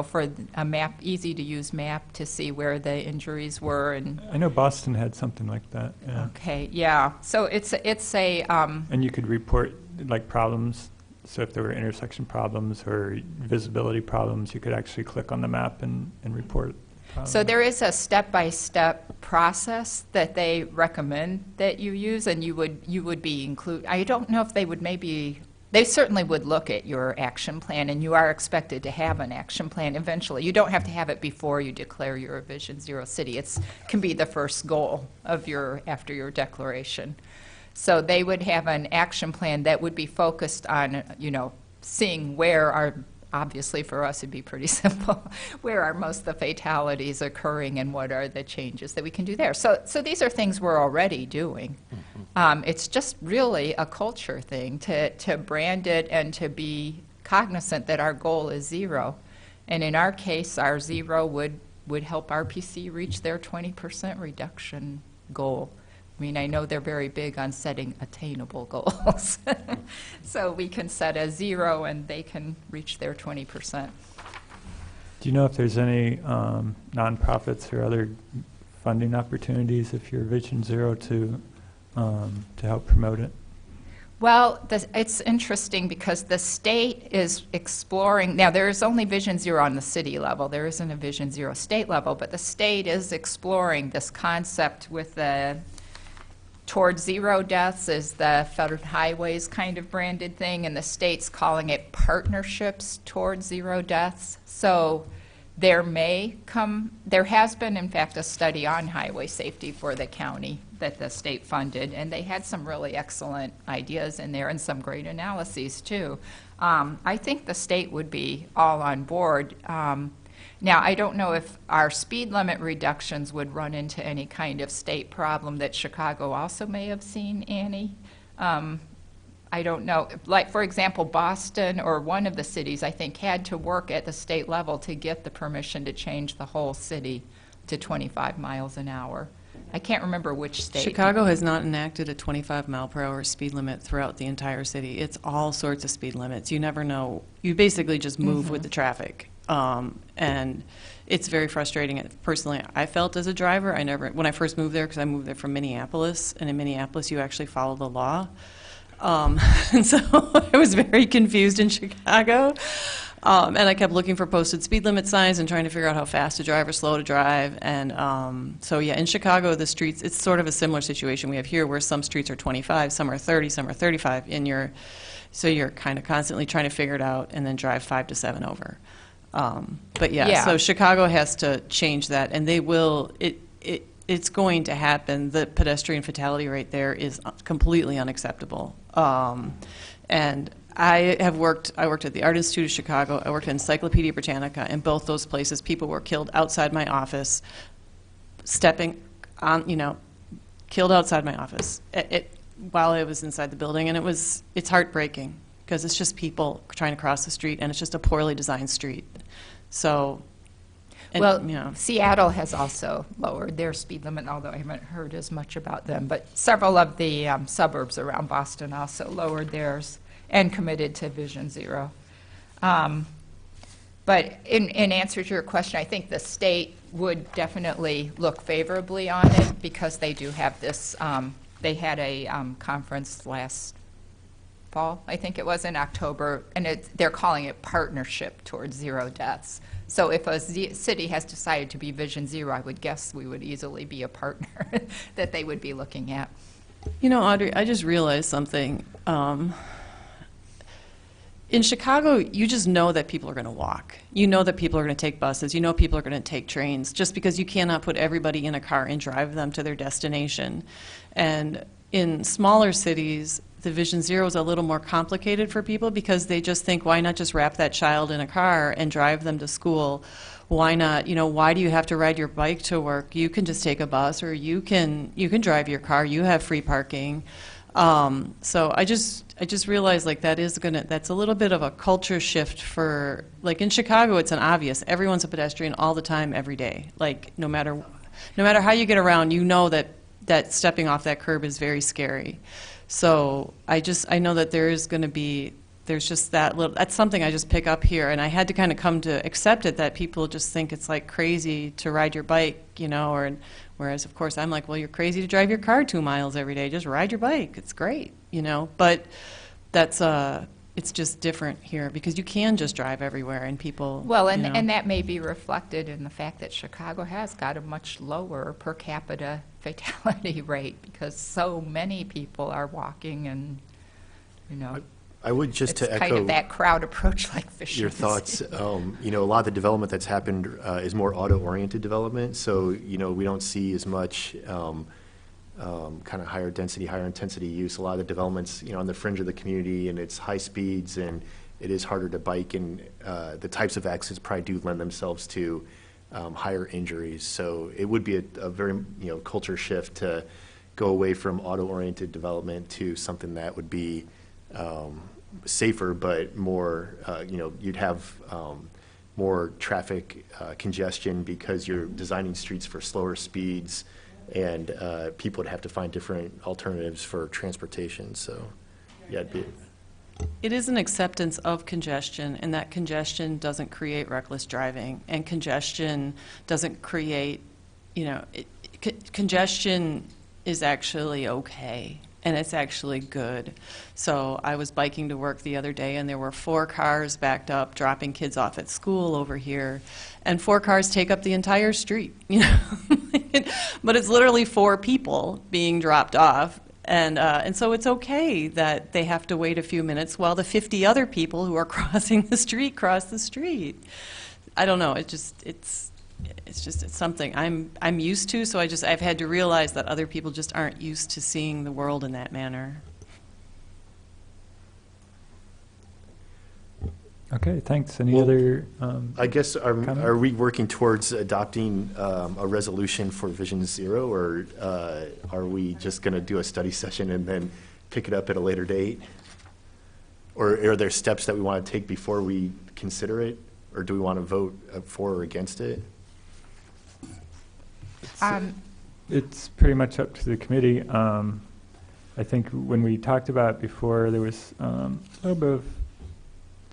for a map, easy to use map to see where the injuries were. And I know Boston had something like that, yeah. okay, yeah. So it's a And you could report like problems. So if there were intersection problems or visibility problems, you could actually click on the map and report problems. So there is a step-by-step process that they recommend that you use, and you would be include. I don't know if they would they certainly would look at your action plan, and you are expected to have an action plan eventually. You don't have to have it before you declare you're a Vision Zero city. It can be the first goal of after your declaration. So they would have an action plan that would be focused on, seeing obviously for us it'd be pretty simple, where are most of the fatalities occurring and what are the changes that we can do there. So these are things we're already doing. It's just really a culture thing to brand it and to be cognizant that our goal is zero. And in our case, our zero would help RPC reach their 20% reduction goal. I mean, I know they're very big on setting attainable goals. So we can set a zero and they can reach their 20%. Do you know if there's any nonprofits or other funding opportunities if you're Vision Zero to help promote it? Well, it's interesting because the state is exploring. Now, there is only Vision Zero on the city level. There isn't a Vision Zero state level, but the state is exploring this concept with Towards Zero Deaths is the Federal Highways kind of branded thing, and the state's calling it Partnerships Towards Zero Deaths. So there has been, in fact, a study on highway safety for the county that the state funded, and they had some really excellent ideas in there and some great analyses, too. I think the state would be all on board. Now, I don't know if our speed limit reductions would run into any kind of state problem that Chicago also may have seen, Annie. I don't know. Like, for example, Boston or one of the cities, I think, had to work at the state level to get the permission to change the whole city to 25 miles an hour. I can't remember which state. Chicago has not enacted a 25-mile-per-hour speed limit throughout the entire city. It's all sorts of speed limits. You never know. You basically just move with the traffic. And it's very frustrating. Personally, I felt as a driver, when I first moved there, because I moved there from Minneapolis, and in Minneapolis you actually follow the law. And so I was very confused in Chicago. And I kept looking for posted speed limit signs and trying to figure out how fast to drive or slow to drive. And so, yeah, in Chicago, the streets, it's sort of a similar situation we have here where some streets are 25, some are 30, some are 35. So you're kind of constantly trying to figure it out and then drive 5 to 7 over. But, yeah, so Chicago has to change that, and they will. It's going to happen. The pedestrian fatality rate there is completely unacceptable. And I worked at the Art Institute of Chicago. I worked at Encyclopedia Britannica. In both those places, people were killed outside my office, stepping on, killed outside my office while I was inside the building. And it's heartbreaking because it's just people trying to cross the street, and it's just a poorly designed street. So, Seattle has also lowered their speed limit, although I haven't heard as much about them. But several of the suburbs around Boston also lowered theirs and committed to Vision Zero. But in answer to your question, I think the state would definitely look favorably on it because they do have this, they had a conference last fall, I think it was in October, and they're calling it Partnership Towards Zero Deaths. So if a city has decided to be Vision Zero, I would guess we would easily be a partner that they would be looking at. Audrey, I just realized something. In Chicago, you just know that people are going to walk. You know that people are going to take buses. You know people are going to take trains, just because you cannot put everybody in a car and drive them to their destination. And in smaller cities, the Vision Zero is a little more complicated for people because they just think, why not just wrap that child in a car and drive them to school? Why not, why do you have to ride your bike to work? You can just take a bus, or you can drive your car. You have free parking. So I just realized that's a little bit of a culture shift for, like in Chicago, it's an obvious. Everyone's a pedestrian all the time, every day. Like no matter how you get around, you know that stepping off that curb is very scary. So I know that there's just that's something I just pick up here, and I had to kind of come to accept it, that people just think it's like crazy to ride your bike, whereas of course I'm like, well, you're crazy to drive your car 2 miles every day. Just ride your bike. It's great, but that's it's just different here because you can just drive everywhere, and people. Well, and that may be reflected in the fact that Chicago has got a much lower per capita fatality rate because so many people are walking, and I would just it's to echo kind of that crowd approach, like Fisher. your thoughts. A lot of the development that's happened is more auto-oriented development, so we don't see as much kind of higher density, higher intensity use. A lot of the developments, on the fringe of the community, and it's high speeds, and it is harder to bike, and the types of accidents probably do lend themselves to higher injuries. So it would be a very culture shift to go away from auto-oriented development to something that would be safer, but more, you'd have more traffic congestion because you're designing streets for slower speeds, and people would have to find different alternatives for transportation. So, yeah, it is an acceptance of congestion, and that congestion doesn't create reckless driving, and congestion doesn't create, congestion is actually okay, and it's actually good. So I was biking to work the other day, and there were 4 cars backed up dropping kids off at school over here, and 4 cars take up the entire street, but it's literally 4 people being dropped off. And so it's okay that they have to wait a few minutes while the 50 other people who are crossing the street cross the street. I don't know. It's something I'm used to. So I've had to realize that other people just aren't used to seeing the world in that manner. Okay, thanks. Any other? I guess, comment? are we working towards adopting a resolution for Vision Zero, or are we just going to do a study session and then pick it up at a later date? Or are there steps that we want to take before we consider it? Or do we want to vote for or against it? It's pretty much up to the committee. I think when we talked about it before, there was a little bit of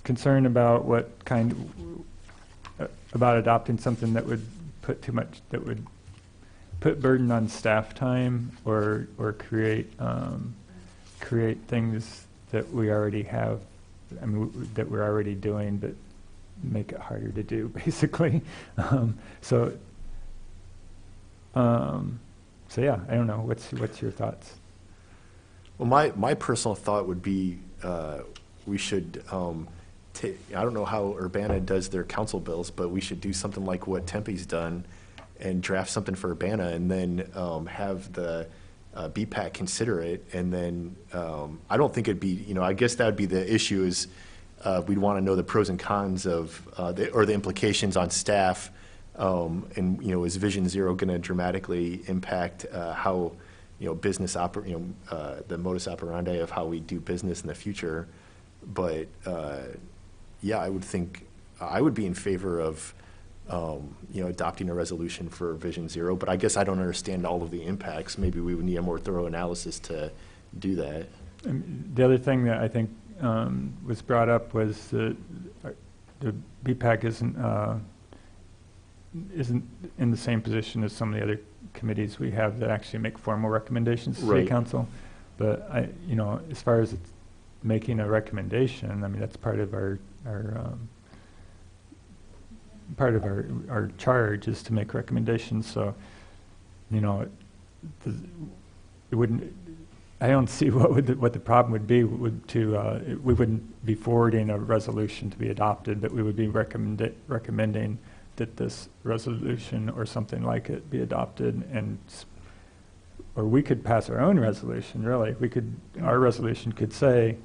concern about about adopting something that would put burden on staff time or create things that we already have, that we're already doing, but make it harder to do, basically. So yeah, I don't know. What's your thoughts? Well, my personal thought would be we should, I don't know how Urbana does their council bills, but we should do something like what Tempe's done and draft something for Urbana and then have the BPAC consider it. And then I don't think it'd be, I guess that would be the issue is we'd want to know the pros and cons of, or the implications on staff. And, is Vision Zero going to dramatically impact how, business the modus operandi of how we do business in the future. But, yeah, I would be in favor of, adopting a resolution for Vision Zero. But I guess I don't understand all of the impacts. Maybe we would need a more thorough analysis to do that. The other thing that I think was brought up was the BPAC isn't in the same position as some of the other committees we have that actually make formal recommendations to City Right. Council. But as far as it's making a recommendation, that's part of our charge is to make recommendations. So, it wouldn't. I don't see what the problem would be. We wouldn't be forwarding a resolution to be adopted, but we would be recommending that this resolution or something like it be adopted, or we could pass our own resolution. Really, our resolution could say,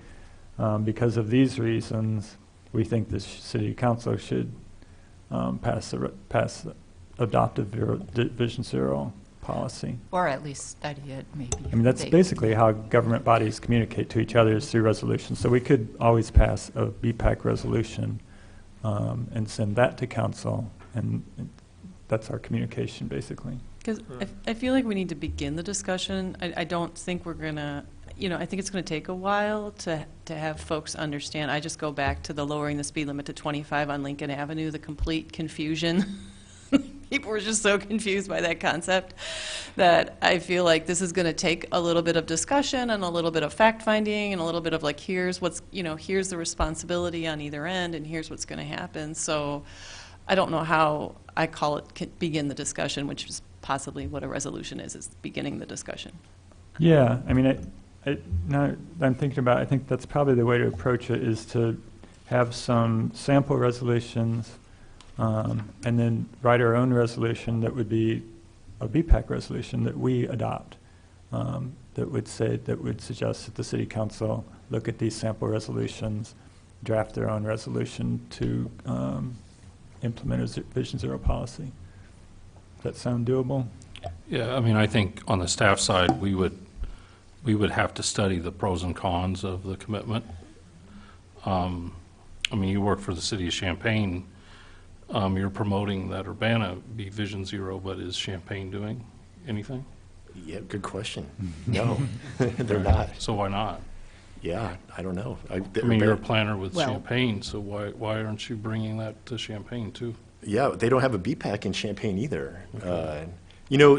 because of these reasons, we think the City Council should adopt a Vision Zero policy. Or at least study it, maybe. That's basically how government bodies communicate to each other is through resolutions. So we could always pass a BPAC resolution and send that to council, and that's our communication, basically. Because I feel like we need to begin the discussion. I don't think we're going to, I think it's going to take a while to have folks understand. I just go back to the lowering the speed limit to 25 on Lincoln Avenue, the complete confusion. People were just so confused by that concept that I feel like this is going to take a little bit of discussion and a little bit of fact-finding and a little bit of here's here's the responsibility on either end and here's what's going to happen. So I don't know how I call it begin the discussion, which is possibly what a resolution is beginning the discussion. Yeah, now I'm thinking about it, I think that's probably the way to approach it is to have some sample resolutions and then write our own resolution that would be a BPAC resolution that we adopt that would suggest that the City Council look at these sample resolutions, draft their own resolution to implement a Vision Zero policy. Does that sound doable? Yeah, I think on the staff side, we would have to study the pros and cons of the commitment. You work for the city of Champaign. You're promoting that Urbana be Vision Zero, but is Champaign doing anything? Yeah, good question. No, they're not. So why not? Yeah, I don't know. You're a planner with Well- Champaign, so why aren't you bringing that to Champaign too? Yeah, they don't have a BPAC in Champaign either.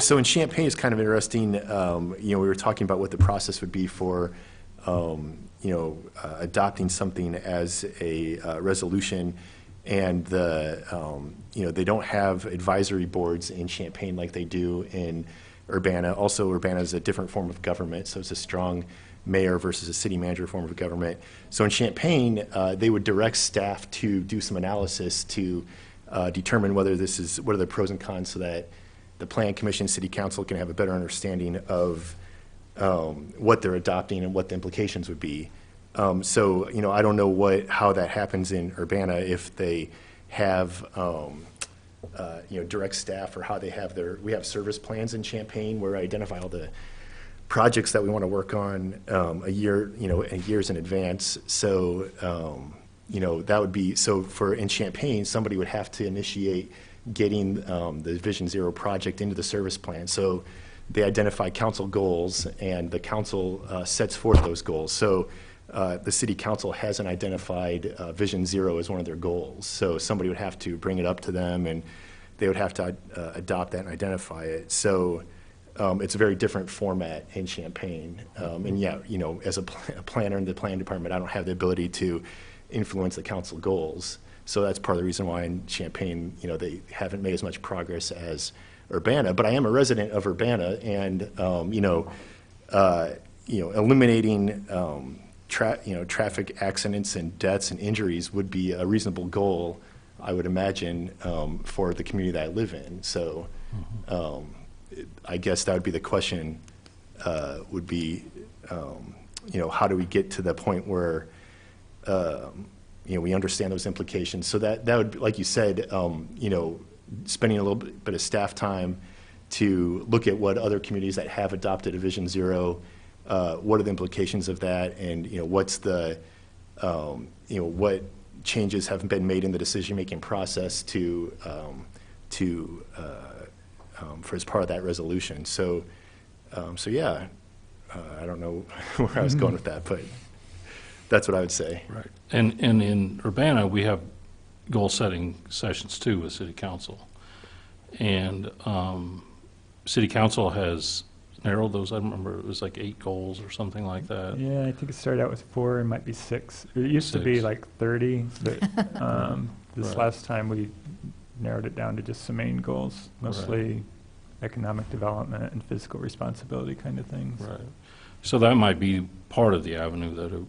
So in Champaign, it's kind of interesting. We were talking about what the process would be for, adopting something as a resolution, and they don't have advisory boards in Champaign like they do in Urbana. Also, Urbana is a different form of government, so it's a strong mayor versus a city manager form of government. So in Champaign, they would direct staff to do some analysis to determine what are the pros and cons so that the Plan Commission, City Council can have a better understanding of what they're adopting and what the implications would be. So, I don't know how that happens in Urbana if they have, direct staff or how they have we have service plans in Champaign where I identify all the projects that we want to work on years in advance. So, that would be, in Champaign, somebody would have to initiate getting the Vision Zero project into the service plan. So they identify council goals, and the council sets forth those goals. So the city council hasn't identified Vision Zero as one of their goals. So somebody would have to bring it up to them, and they would have to adopt that and identify it. So it's a very different format in Champaign. And yeah, you know, as a planner in the planning department, I don't have the ability to influence the council goals. So that's part of the reason why in Champaign, you know, they haven't made as much progress as Urbana. But I am a resident of Urbana, and eliminating traffic accidents and deaths and injuries would be a reasonable goal, I would imagine, for the community that I live in. So I guess that would be the question, would be, how do we get to the point where, we understand those implications? So that would, like you said, spending a little bit of staff time to look at what other communities that have adopted a Vision Zero, what are the implications of that, and what's the what changes have been made in the decision-making process for as part of that resolution. So yeah, I don't know where I was going with that, but that's what I would say. Right. And in Urbana, we have goal-setting sessions too with City Council. And City Council has narrowed those. I don't remember, it was like 8 goals or something like that. Yeah, I think it started out with 4, it might be 6. It used to be 6. like 30, but this Right. last time we narrowed it down to just some main goals, mostly economic development and physical responsibility kind of things. Right. So that might be part of the avenue that,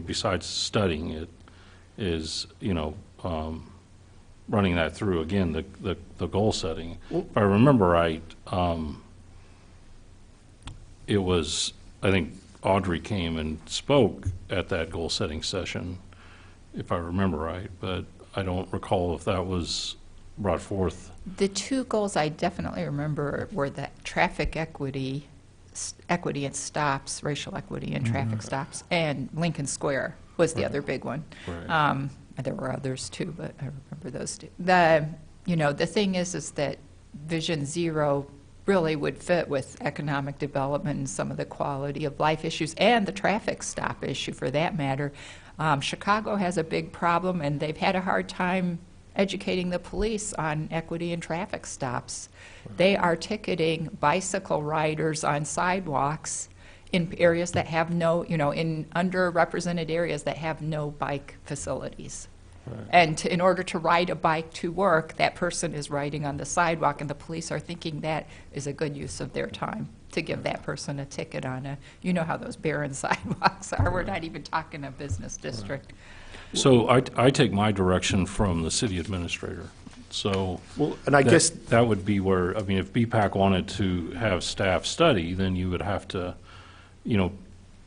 besides studying it, is, running that through. Again, the goal setting. If I remember right, it was, I think Audrey came and spoke at that goal setting session, if I remember right, but I don't recall if that was brought forth. The 2 goals I definitely remember were the traffic equity and stops, racial equity and traffic stops, and Lincoln Square was the other big one. Right. There were others too, but I remember those 2. The thing is that Vision Zero really would fit with economic development and some of the quality of life issues and the traffic stop issue for that matter. Chicago has a big problem, and they've had a hard time educating the police on equity and traffic stops. They are ticketing bicycle riders on sidewalks in areas that have no, in underrepresented areas that have no bike facilities. Right. And in order to ride a bike to work, that person is riding on the sidewalk, and the police are thinking that is a good use of their time to give that person a ticket on how those barren sidewalks are. We're not even talking a business district. So I take my direction from the city administrator. So And I guess that would be where, if BPAC wanted to have staff study, then you would have to,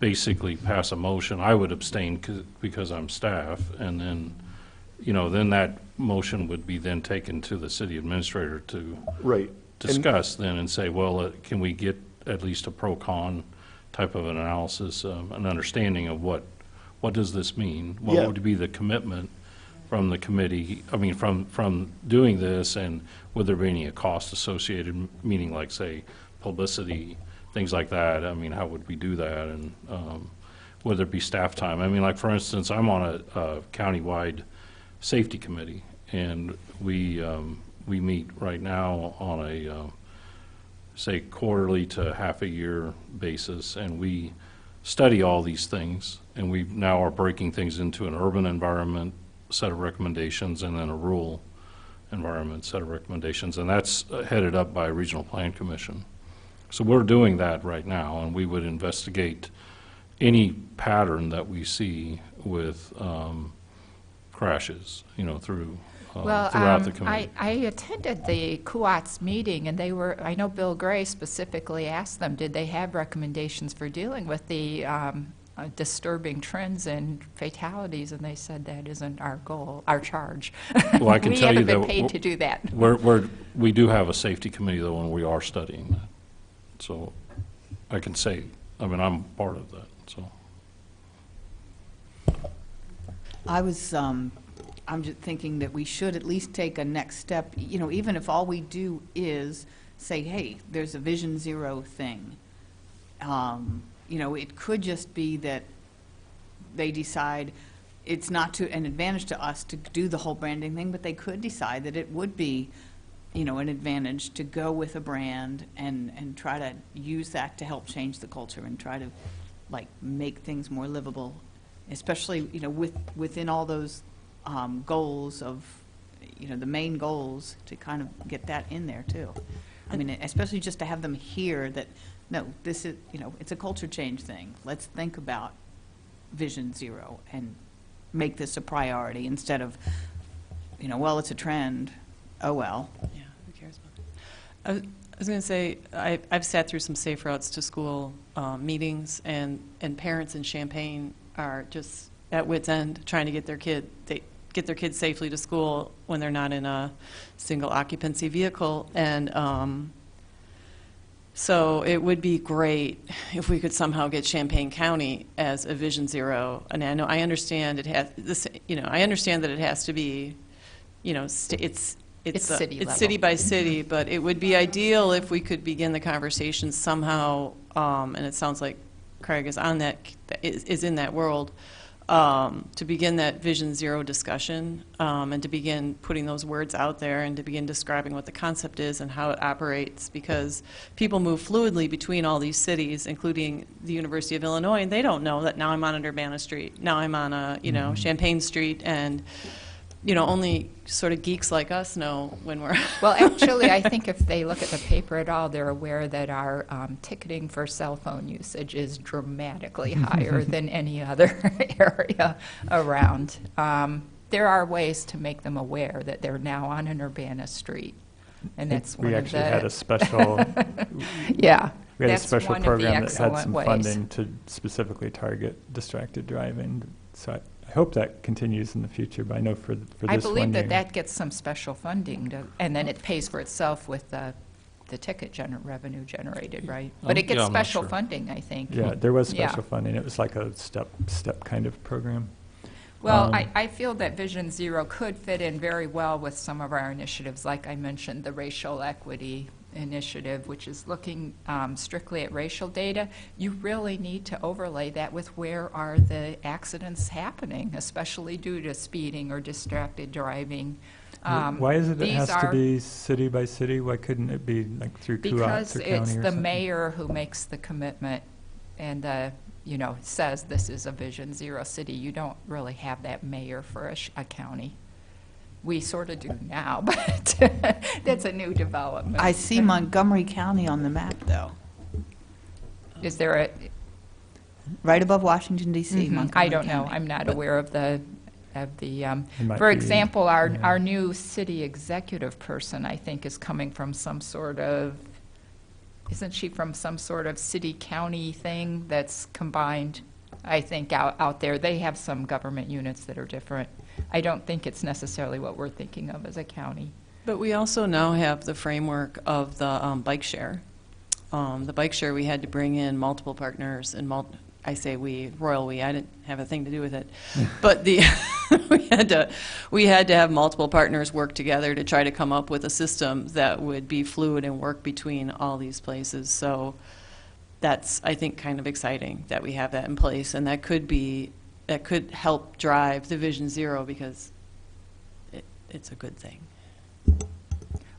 basically pass a motion. I would abstain because I'm staff, and then, then that motion would be then taken to the city administrator to right. discuss then and say, well, can we get at least a pro-con type of an analysis, an understanding of what does this mean? What would be the commitment from the committee, from doing this, and would there be any cost associated, meaning like, say, publicity, things like that? How would we do that? And would there be staff time? Like, for instance, I'm on a countywide safety committee, and we meet right now on a, say, quarterly to half a year basis, and we study all these things, and we now are breaking things into an urban environment set of recommendations and then a rural environment set of recommendations, and that's headed up by a regional plan commission. So we're doing that right now, and we would investigate any pattern that we see with crashes, through throughout the community. I attended the CUATS meeting, and I know Bill Gray specifically asked them, did they have recommendations for dealing with the disturbing trends and fatalities, and they said that isn't our goal, our charge. Well, I can we tell you haven't that been paid to do that. We do have a safety committee, though, and we are studying that. So I can say, I'm part of that, so. I was I'm just thinking that we should at least take a next step, you know, even if all we do is say, hey, there's a Vision Zero thing. You know, it could just be that they decide it's not an advantage to us to do the whole branding thing, but they could decide that it would be, you know, an advantage to go with a brand and try to use that to help change the culture and try to, like, make things more livable, especially, you know, within all those goals of, you know, the main goals, to kind of get that in there too. I mean, especially just to have them hear that, no, this is, you know, it's a culture change thing. Let's think about Vision Zero and make this a priority instead of, you know, well, it's a trend. Oh, well. Yeah, who cares about it? I was going to say, I've sat through some Safe Routes to School meetings, and parents in Champaign are just at wit's end trying to get their kids safely to school when they're not in a single occupancy vehicle. And so it would be great if we could somehow get Champaign County as a Vision Zero. And I understand it has this, you know, I understand that it has to be, you know, it's city level. city by city, but it would be ideal if we could begin the conversation somehow. And it sounds like Craig is on that, is in that world. To begin that Vision Zero discussion, and to begin putting those words out there, and to begin describing what the concept is and how it operates, because people move fluidly between all these cities, including the University of Illinois, and they don't know that now I'm on Urbana Street, now I'm on a, you know, Champaign Street, and, you know, only sort of geeks like us know when we're... Well, actually, I think if they look at the paper at all, they're aware that our ticketing for cell phone usage is dramatically higher than any other area around. There are ways to make them aware that they're now on an Urbana street, and that's one We of actually the... had a special, Yeah. we had a that's special one of the program that had excellent some ways. funding to specifically target distracted driving. So I hope that continues in the future, but I know for this I one believe that year- that gets some special funding, and then it pays for itself with the ticket revenue generated, right? But it gets Yeah, I'm not special sure. funding, I think. Yeah, there was Yeah. special funding. It was like a step kind of program. Well, I feel that Vision Zero could fit in very well with some of our initiatives, like I mentioned, the racial equity initiative, which is looking strictly at racial data. You really need to overlay that with where are the accidents happening, especially due to speeding or distracted driving. Why is it these has to are- be city by city? Why couldn't it be like through Because Kuats or it's county or the something? mayor who makes the commitment and you know, says this is a Vision Zero city. You don't really have that mayor for a county. We sort of do now, but that's a new development. I see Montgomery County on the map, though, Is there a, right above Washington D.C. I Montgomery don't know. County. I'm not aware of the, might for be, example, our yeah. new city executive person, I think, is coming from some sort of, isn't she from some sort of city-county thing that's combined, I think, out there? They have some government units that are different. I don't think it's necessarily what we're thinking of as a county. But we also now have the framework of the bike share. The bike share, we had to bring in multiple partners, and I say we, royal we, I didn't have a thing to do with it. But we had to have multiple partners work together to try to come up with a system that would be fluid and work between all these places. So that's, I think, kind of exciting that we have that in place, and that could help drive the Vision Zero, because it's a good thing.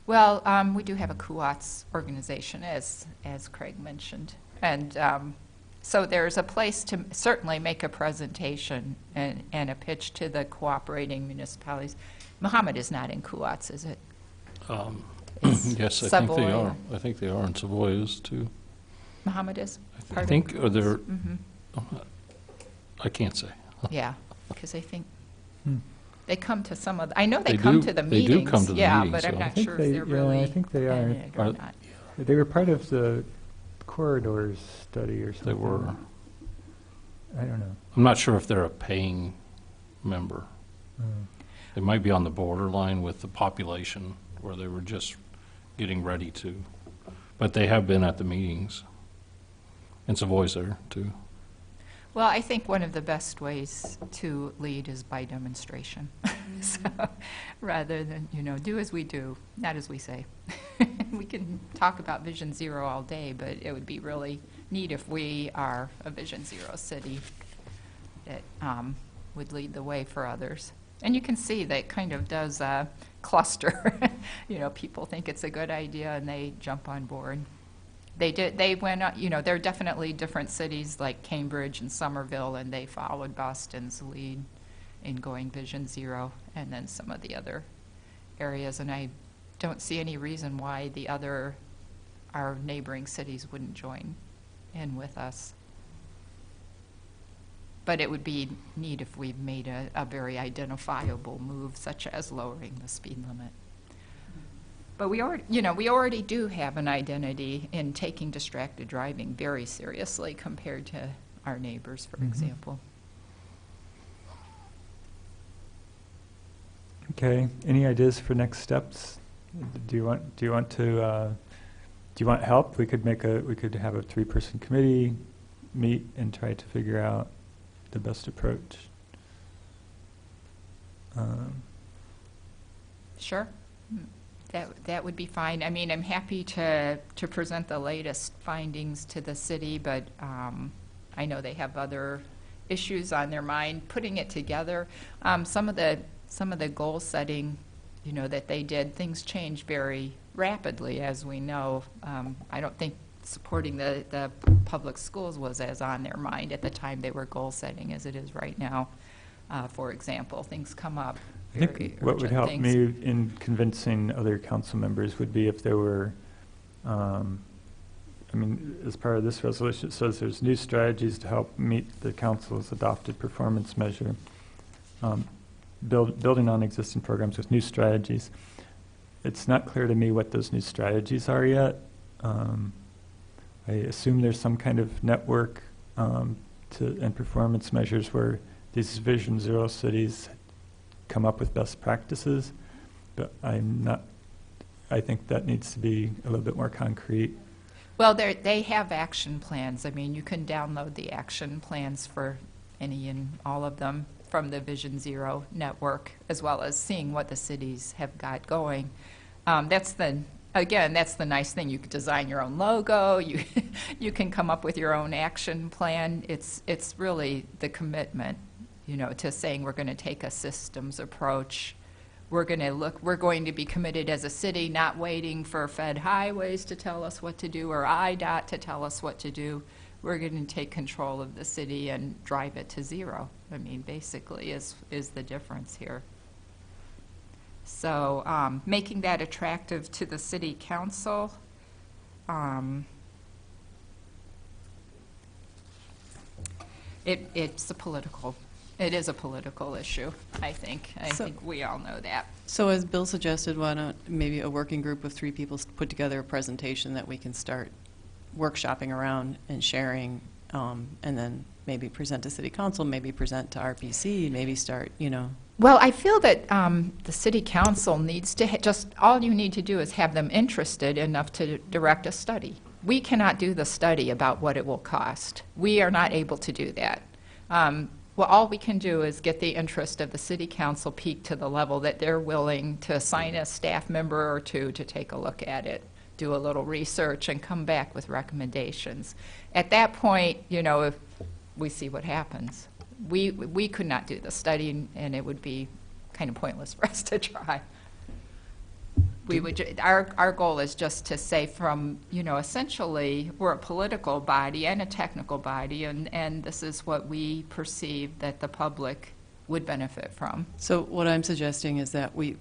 Well, we do have a Kuats organization, as Craig mentioned. And so there's a place to certainly make a presentation and a pitch to the cooperating municipalities. Muhammad is not in Kuats, is it? It's Yes, I think Savoy. they are. I think they are, and Savoy is too. Muhammad is? I part of think Kuats? they're, Mhm. I can't say. Yeah, because I think Hmm. they come to some of, I know they They come do- to the they do meetings. come to the Yeah, meetings, but I'm so- not I think sure if they- they're yeah, really. I think they are. in it or Are- not. They were part of the corridors study or something. They were. I don't know. I'm not sure if they're a paying member. Mm. They might be on the borderline with the population, where they were just getting ready to. But they have been at the meetings. And Savoy's there, too. Well, I think one of the best ways to lead is by demonstration. So, rather than, do as we do, not as we say. We can talk about Vision Zero all day, but it would be really neat if we are a Vision Zero city that would lead the way for others. And you can see that kind of does cluster. People think it's a good idea and they jump on board. They went, there are definitely different cities like Cambridge and Somerville, and they followed Boston's lead in going Vision Zero, and then some of the other areas. And I don't see any reason why our neighboring cities wouldn't join in with us. But it would be neat if we made a very identifiable move, such as lowering the speed limit. But we already do have an identity in taking distracted driving very seriously compared to our neighbors, for example. Okay, any ideas for next steps? Do you want help? We could have a 3-person committee meet and try to figure out the best approach. Sure. That would be fine. I mean, I'm happy to present the latest findings to the city, but I know they have other issues on their mind. Putting it together, some of the goal setting, that they did, things change very rapidly, as we know. I don't think supporting the public schools was as on their mind at the time they were goal setting as it is right now. For example, things come up. I think what would help me in convincing other council members would be if there were, as part of this resolution, it says there's new strategies to help meet the council's adopted performance measure, building on existing programs with new strategies. It's not clear to me what those new strategies are yet. I assume there's some kind of network and performance measures where these Vision Zero cities come up with best practices, but I think that needs to be a little bit more concrete. Well, they have action plans. I mean, you can download the action plans for any and all of them from the Vision Zero network, as well as seeing what the cities have got going. That's the nice thing. You can design your own logo. You can come up with your own action plan. It's really the commitment, to saying we're going to take a systems approach. We're going to be committed as a city, not waiting for Fed Highways to tell us what to do or IDOT to tell us what to do. We're going to take control of the city and drive it to zero. I mean, basically is the difference here. So making that attractive to the city council. It is a political issue, I think. I think we all know that. So as Bill suggested, why don't maybe a working group of 3 people put together a presentation that we can start workshopping around and sharing, and then maybe present to city council, maybe present to RPC, maybe start, Well, I feel that the city council needs to all you need to do is have them interested enough to direct a study. We cannot do the study about what it will cost. We are not able to do that. Well, all we can do is get the interest of the city council peaked to the level that they're willing to assign a staff member or 2 to take a look at it, do a little research, and come back with recommendations. At that point, if we see what happens. We could not do the study, and it would be kind of pointless for us to try. Our goal is just to say from, essentially, we're a political body and a technical body, and this is what we perceive that the public would benefit from. So what I'm suggesting is that we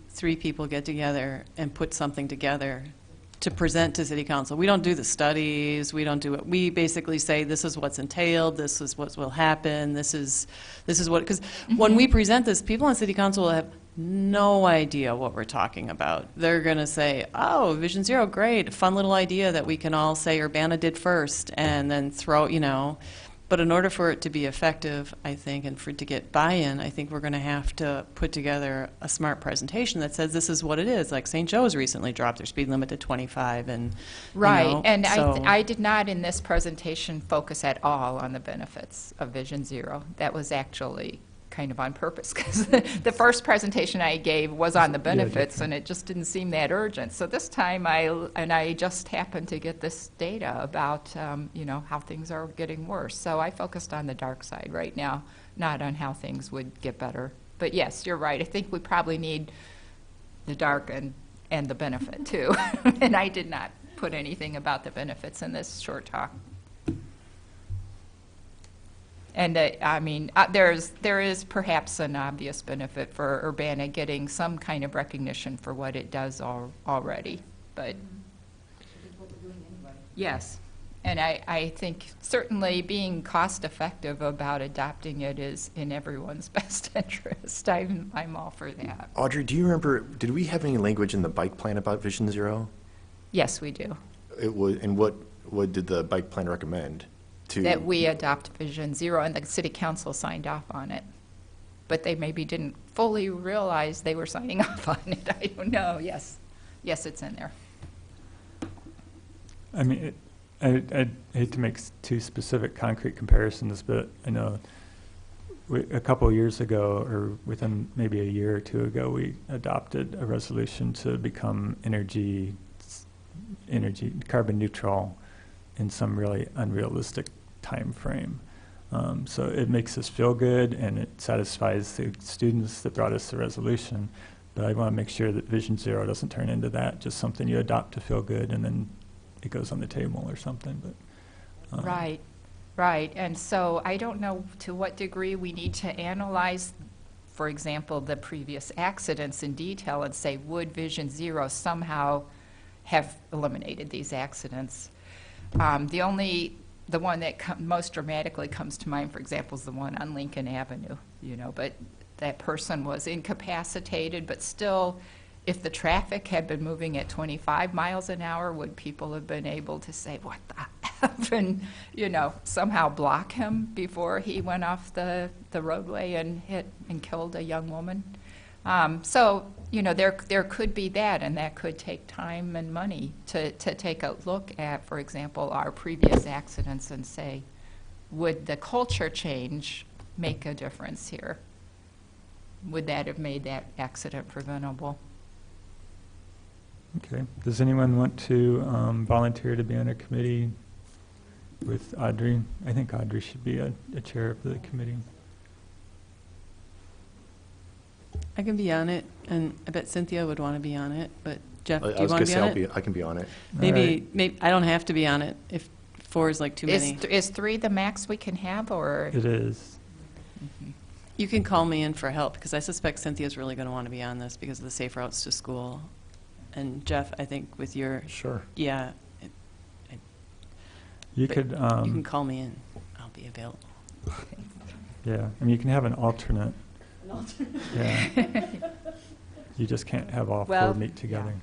3 people get together and put something together to present to city council. We don't do the studies, we don't do it. We basically say this is what's entailed, this is what will happen, this is what, because when we present this, people on city council will have no idea what we're talking about. They're going to say, oh, Vision Zero, great, fun little idea that we can all say Urbana did first, and then throw, But in order for it to be effective, I think, and for it to get buy-in, I think we're going to have to put together a smart presentation that says this is what it is. Like St. Joe's recently dropped their speed limit to 25, and Right, you know, and so- I did not in this presentation focus at all on the benefits of Vision Zero. That was actually kind of on purpose, because the first presentation I gave was on the benefits, and it just didn't seem that urgent. So this time, I just happened to get this data about, you know, how things are getting worse. So I focused on the dark side right now, not on how things would get better. But yes, you're right. I think we probably need the dark and the benefit, too. And I did not put anything about the benefits in this short talk. And I mean, there is perhaps an obvious benefit for Urbana getting some kind of recognition for what it does already, but yes. And I think certainly being cost-effective about adopting it is in everyone's best interest. I'm all for that. Audrey, do you remember, did we have any language in the bike plan about Vision Zero? Yes, we do. It was, and what did the bike plan recommend? That we adopt Vision Zero, and the city council signed off on it. But they maybe didn't fully realize they were signing off on it. I don't know. Yes, it's in there. I mean, I hate to make too specific concrete comparisons, but I know a couple of years ago, or within maybe a year or two ago, we adopted a resolution to become energy carbon neutral in some really unrealistic time frame. So it makes us feel good, and it satisfies the students that brought us the resolution. But I want to make sure that Vision Zero doesn't turn into that, just something you adopt to feel good, and then it goes on the table or something. But Right. And so I don't know to what degree we need to analyze, for example, the previous accidents in detail and say, would Vision Zero somehow have eliminated these accidents? The one that most dramatically comes to mind, for example, is the one on Lincoln Avenue, you know, but that person was incapacitated, but still, if the traffic had been moving at 25 miles an hour, would people have been able to say, what the F, and, you know, somehow block him before he went off the roadway and hit and killed a young woman? So, you know, there could be that, and that could take time and money to take a look at, for example, our previous accidents and say, would the culture change make a difference here? Would that have made that accident preventable? okay. Does anyone want to volunteer to be on a committee with Audrey? I think Audrey should be a chair of the committee. I can be on it, and I bet Cynthia would want to be on it, but Jeff, do I you was want gonna to say be on it? I can be on it. Maybe I don't have to be on it if 4 is like too many. Is 3 the max we can have, or? It is. You can call me in for help, because I suspect Cynthia's really going to want to be on this because of the safe routes to school. And Jeff, I think with your, Sure. yeah, You But could, you can call me in. I'll be available. yeah, I mean, you can have an alternate. Yeah. You just can't have all Well, 4 meet together.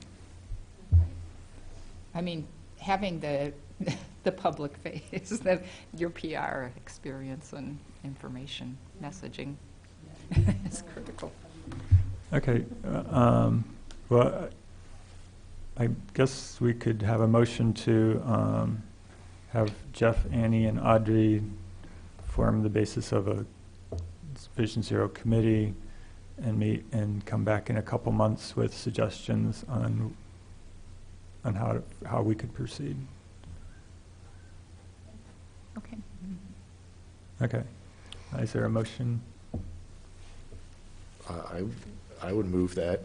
I mean, having the public face, your PR experience and information messaging is critical. Okay, well, I guess we could have a motion to have Jeff, Annie, and Audrey form the basis of a Vision Zero committee and meet and come back in a couple months with suggestions on how we could proceed. Okay. Okay. Is there a motion? I would move that.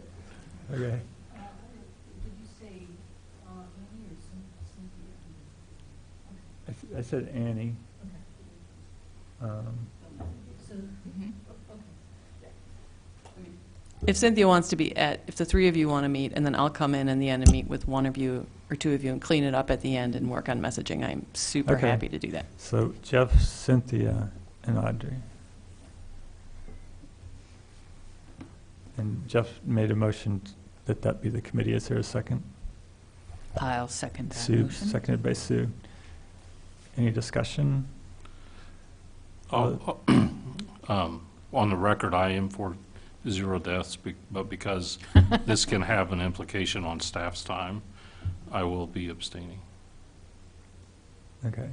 Okay. Did you say Annie or Cynthia? I said Annie. So, Mhm. If Cynthia wants to be if the 3 of you want to meet, and then I'll come in the end and meet with 1 of you or 2 of you and clean it up at the end and work on messaging, I'm super Okay. happy to do that. So Jeff, Cynthia, and Audrey. And Jeff made a motion that be the committee. Is there a second? I'll second that Sue, motion. seconded by Sue. Any discussion? On the record, I am for 0 deaths, but because this can have an implication on staff's time, I will be abstaining. Okay.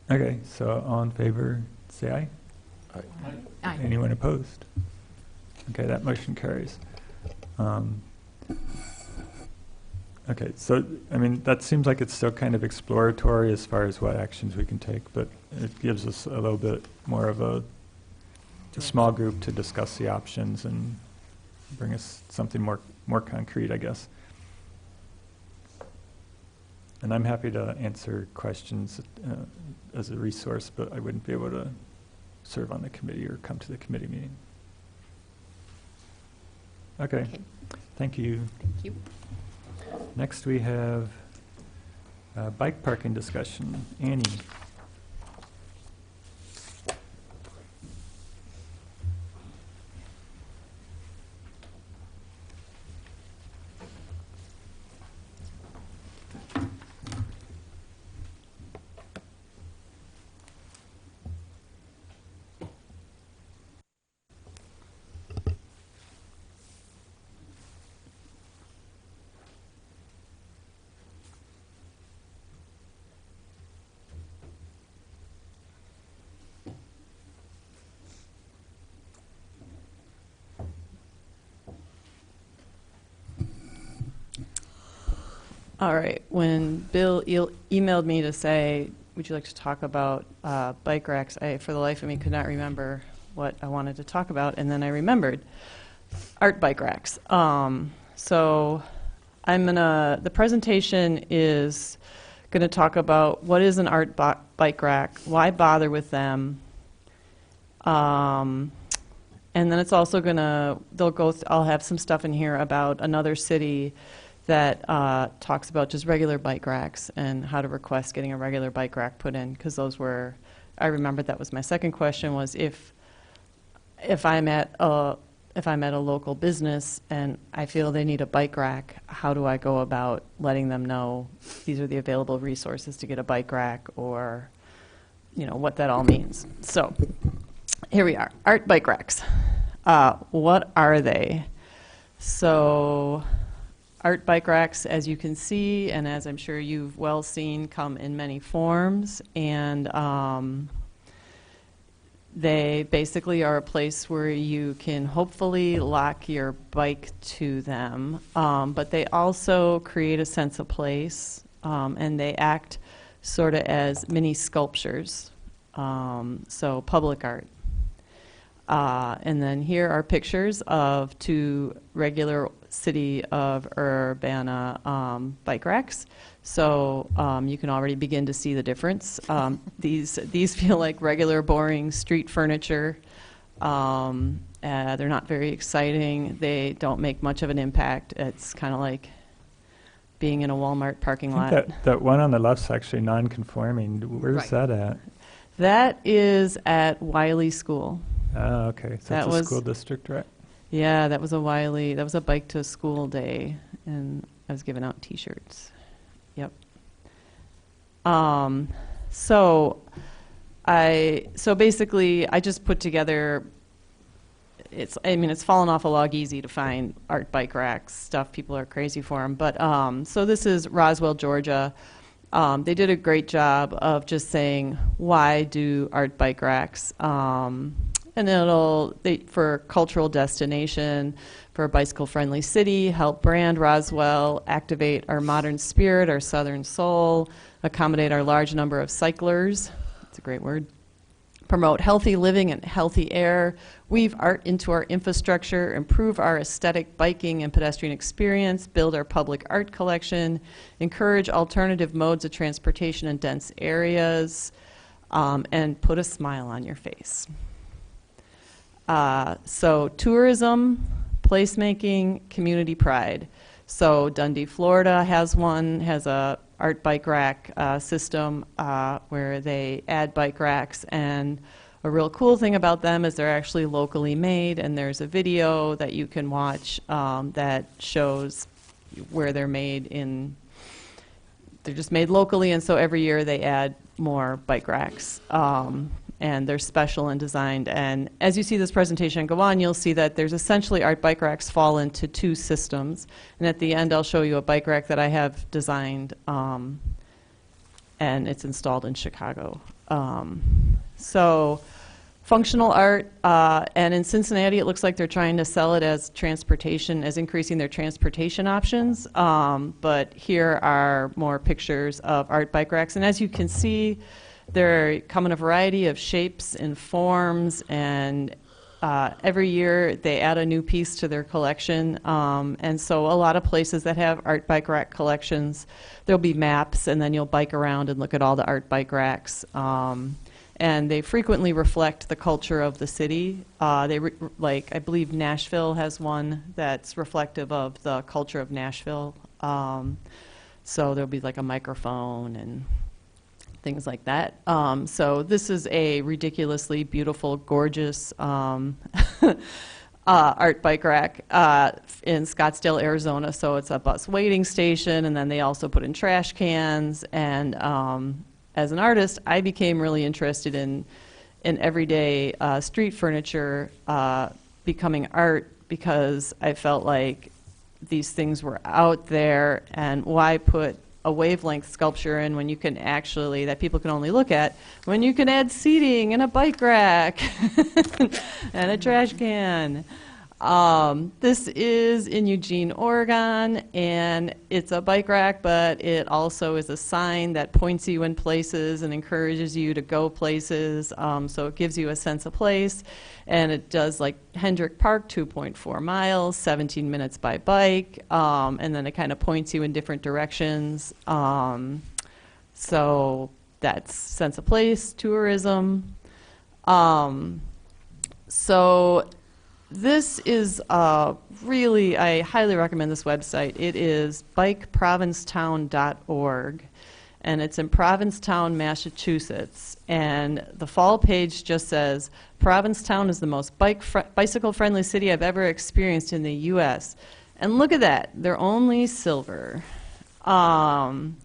Okay, so all in favor, say aye. Aye. Anyone opposed? Okay, that motion carries. Okay, so, I mean, that seems like it's still kind of exploratory as far as what actions we can take, but it gives us a little bit more of a small group to discuss the options and bring us something more concrete, I guess. And I'm happy to answer questions as a resource, but I wouldn't be able to serve on the committee or come to the committee meeting. Okay, Okay. thank you. Thank you. Next, we have bike parking discussion. Annie. All right, when Bill emailed me to say, would you like to talk about bike racks, I, for the life of me, could not remember what I wanted to talk about, and then I remembered art bike racks. So the presentation is gonna talk about what is an art bike rack, why bother with them, and then it's also I'll have some stuff in here about another city that talks about just regular bike racks and how to request getting a regular bike rack put in, because I remembered that was my second question, was if I'm at a local business and I feel they need a bike rack, how do I go about letting them know these are the available resources to get a bike rack, or what that all means. So here we are, art bike racks. What are they? So art bike racks, as you can see, and as I'm sure you've well seen, come in many forms, and they basically are a place where you can hopefully lock your bike to them, but they also create a sense of place, and they act sort of as mini sculptures, so public art. And then here are pictures of 2 regular City of Urbana bike racks. So you can already begin to see the difference. These feel like regular, boring street furniture. They're not very exciting. They don't make much of an impact. It's kind of like being in a Walmart parking I lot. think that one on the left's actually non-conforming. Where's Right. that at? That is at Wiley School. Oh, okay. So That that's a was- school district, right? Yeah, that was a bike to school day, and I was giving out T-shirts. Yep. So basically, I just put together. It's fallen off a log easy to find art bike racks stuff. People are crazy for them, but so this is Roswell, Georgia. They did a great job of just saying, why do art bike racks? And for cultural destination, for a bicycle-friendly city, help brand Roswell, activate our modern spirit, our southern soul, accommodate our large number of cyclers. That's a great word. Promote healthy living and healthy air, weave art into our infrastructure, improve our aesthetic biking and pedestrian experience, build our public art collection, encourage alternative modes of transportation in dense areas, and put a smile on your face. So tourism, placemaking, community pride. So Dundee, Florida has a art bike rack system where they add bike racks, and a real cool thing about them is they're actually locally made, and there's a video that you can watch that shows where they're made they're just made locally, and so every year they add more bike racks. and they're special and designed. And as you see this presentation go on, you'll see that there's essentially art bike racks fall into two systems. And at the end, I'll show you a bike rack that I have designed, and it's installed in Chicago. So functional art, and in Cincinnati, it looks like they're trying to sell it as transportation, as increasing their transportation options. But here are more pictures of art bike racks. And as you can see, they come in a variety of shapes and forms, and every year they add a new piece to their collection. And so a lot of places that have art bike rack collections, there'll be maps, and then you'll bike around and look at all the art bike racks. And they frequently reflect the culture of the city. Like, I believe Nashville has one that's reflective of the culture of Nashville. So there'll be like a microphone and things like that. So this is a ridiculously beautiful, gorgeous art bike rack in Scottsdale, Arizona. So it's a bus waiting station, and then they also put in trash cans. And as an artist, I became really interested in everyday street furniture becoming art, because I felt like these things were out there, and why put a wavelength sculpture in when you can actually, that people can only look at, when you can add seating and a bike rack and a trash can. This is in Eugene, Oregon, and it's a bike rack, but it also is a sign that points you in places and encourages you to go places. So it gives you a sense of place, and it does like Hendrick Park, 2.4 miles, 17 minutes by bike, and then it kind of points you in different directions. So that's sense of place, tourism. So this is really, I highly recommend this website. It is bikeprovincetown.org, and it's in Provincetown, Massachusetts. And the fall page just says, Provincetown is the most bicycle-friendly city I've ever experienced in the U.S. And look at that, they're only silver. And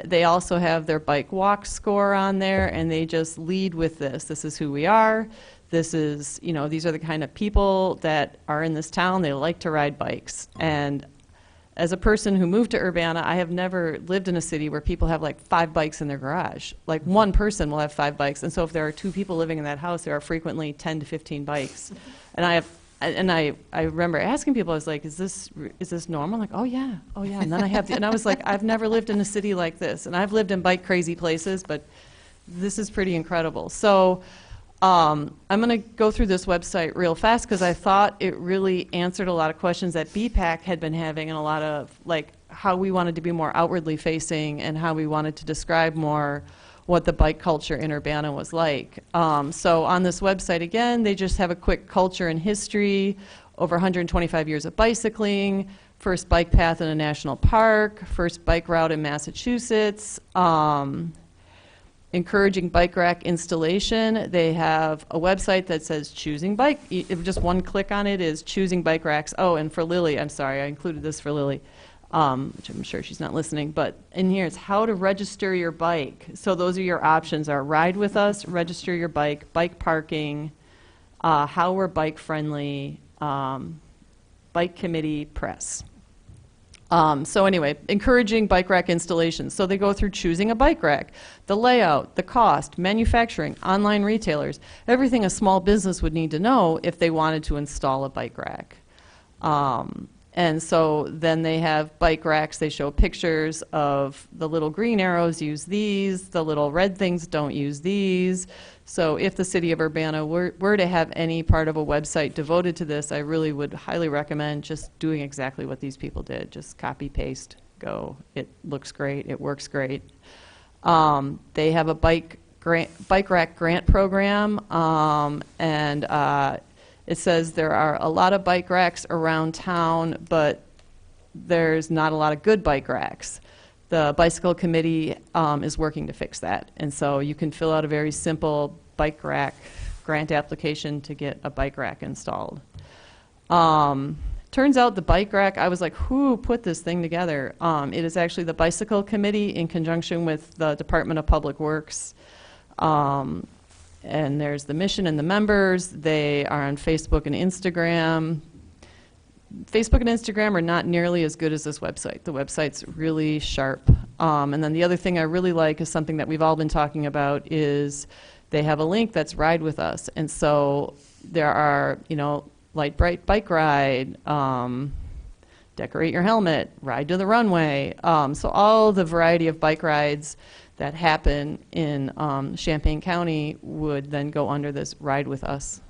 they also have their bike walk score on there, and they just lead with this. This is who we are. This is, you know, these are the kind of people that are in this town. They like to ride bikes. And as a person who moved to Urbana, I have never lived in a city where people have like 5 bikes in their garage. Like one person will have 5 bikes. And so if there are 2 people living in that house, there are frequently 10 to 15 bikes. And I remember asking people, I was like, is this normal? Like, oh yeah. And then and I was like, I've never lived in a city like this. And I've lived in bike crazy places, but this is pretty incredible. So I'm going to go through this website real fast, because I thought it really answered a lot of questions that BPAC had been having, and a lot of like how we wanted to be more outwardly facing and how we wanted to describe more what the bike culture in Urbana was like. So on this website, again, they just have a quick culture and history, over 125 years of bicycling, first bike path in a national park, first bike route in Massachusetts, encouraging bike rack installation. They have a website that says choosing bike. If just one click on it is choosing bike racks. Oh, and for Lily, I'm sorry, I included this for Lily, which I'm sure she's not listening, but in here it's how to register your bike. So those are your options: are ride with us, register your bike, bike parking, how we're bike friendly, bike committee, press. So anyway, encouraging bike rack installations. So they go through choosing a bike rack, the layout, the cost, manufacturing, online retailers, everything a small business would need to know if they wanted to install a bike rack. And so then they have bike racks. They show pictures of the little green arrows, use these, the little red things, don't use these. So if the city of Urbana were to have any part of a website devoted to this, I really would highly recommend just doing exactly what these people did. Just copy, paste, go. It looks great. It works great. They have a bike rack grant program, and it says there are a lot of bike racks around town, but there's not a lot of good bike racks. The bicycle committee is working to fix that. And so you can fill out a very simple bike rack grant application to get a bike rack installed. Turns out the bike rack, I was like, who put this thing together? It is actually the bicycle committee in conjunction with the Department of Public Works. and there's the mission and the members. They are on Facebook and Instagram. Facebook and Instagram are not nearly as good as this website. The website's really sharp. And then the other thing I really like is something that we've all been talking about is they have a link that's Ride With Us. And so there are, Light Bright Bike Ride, Decorate Your Helmet, Ride to the Runway. So all the variety of bike rides that happen in Champaign County would then go under this Ride With Us,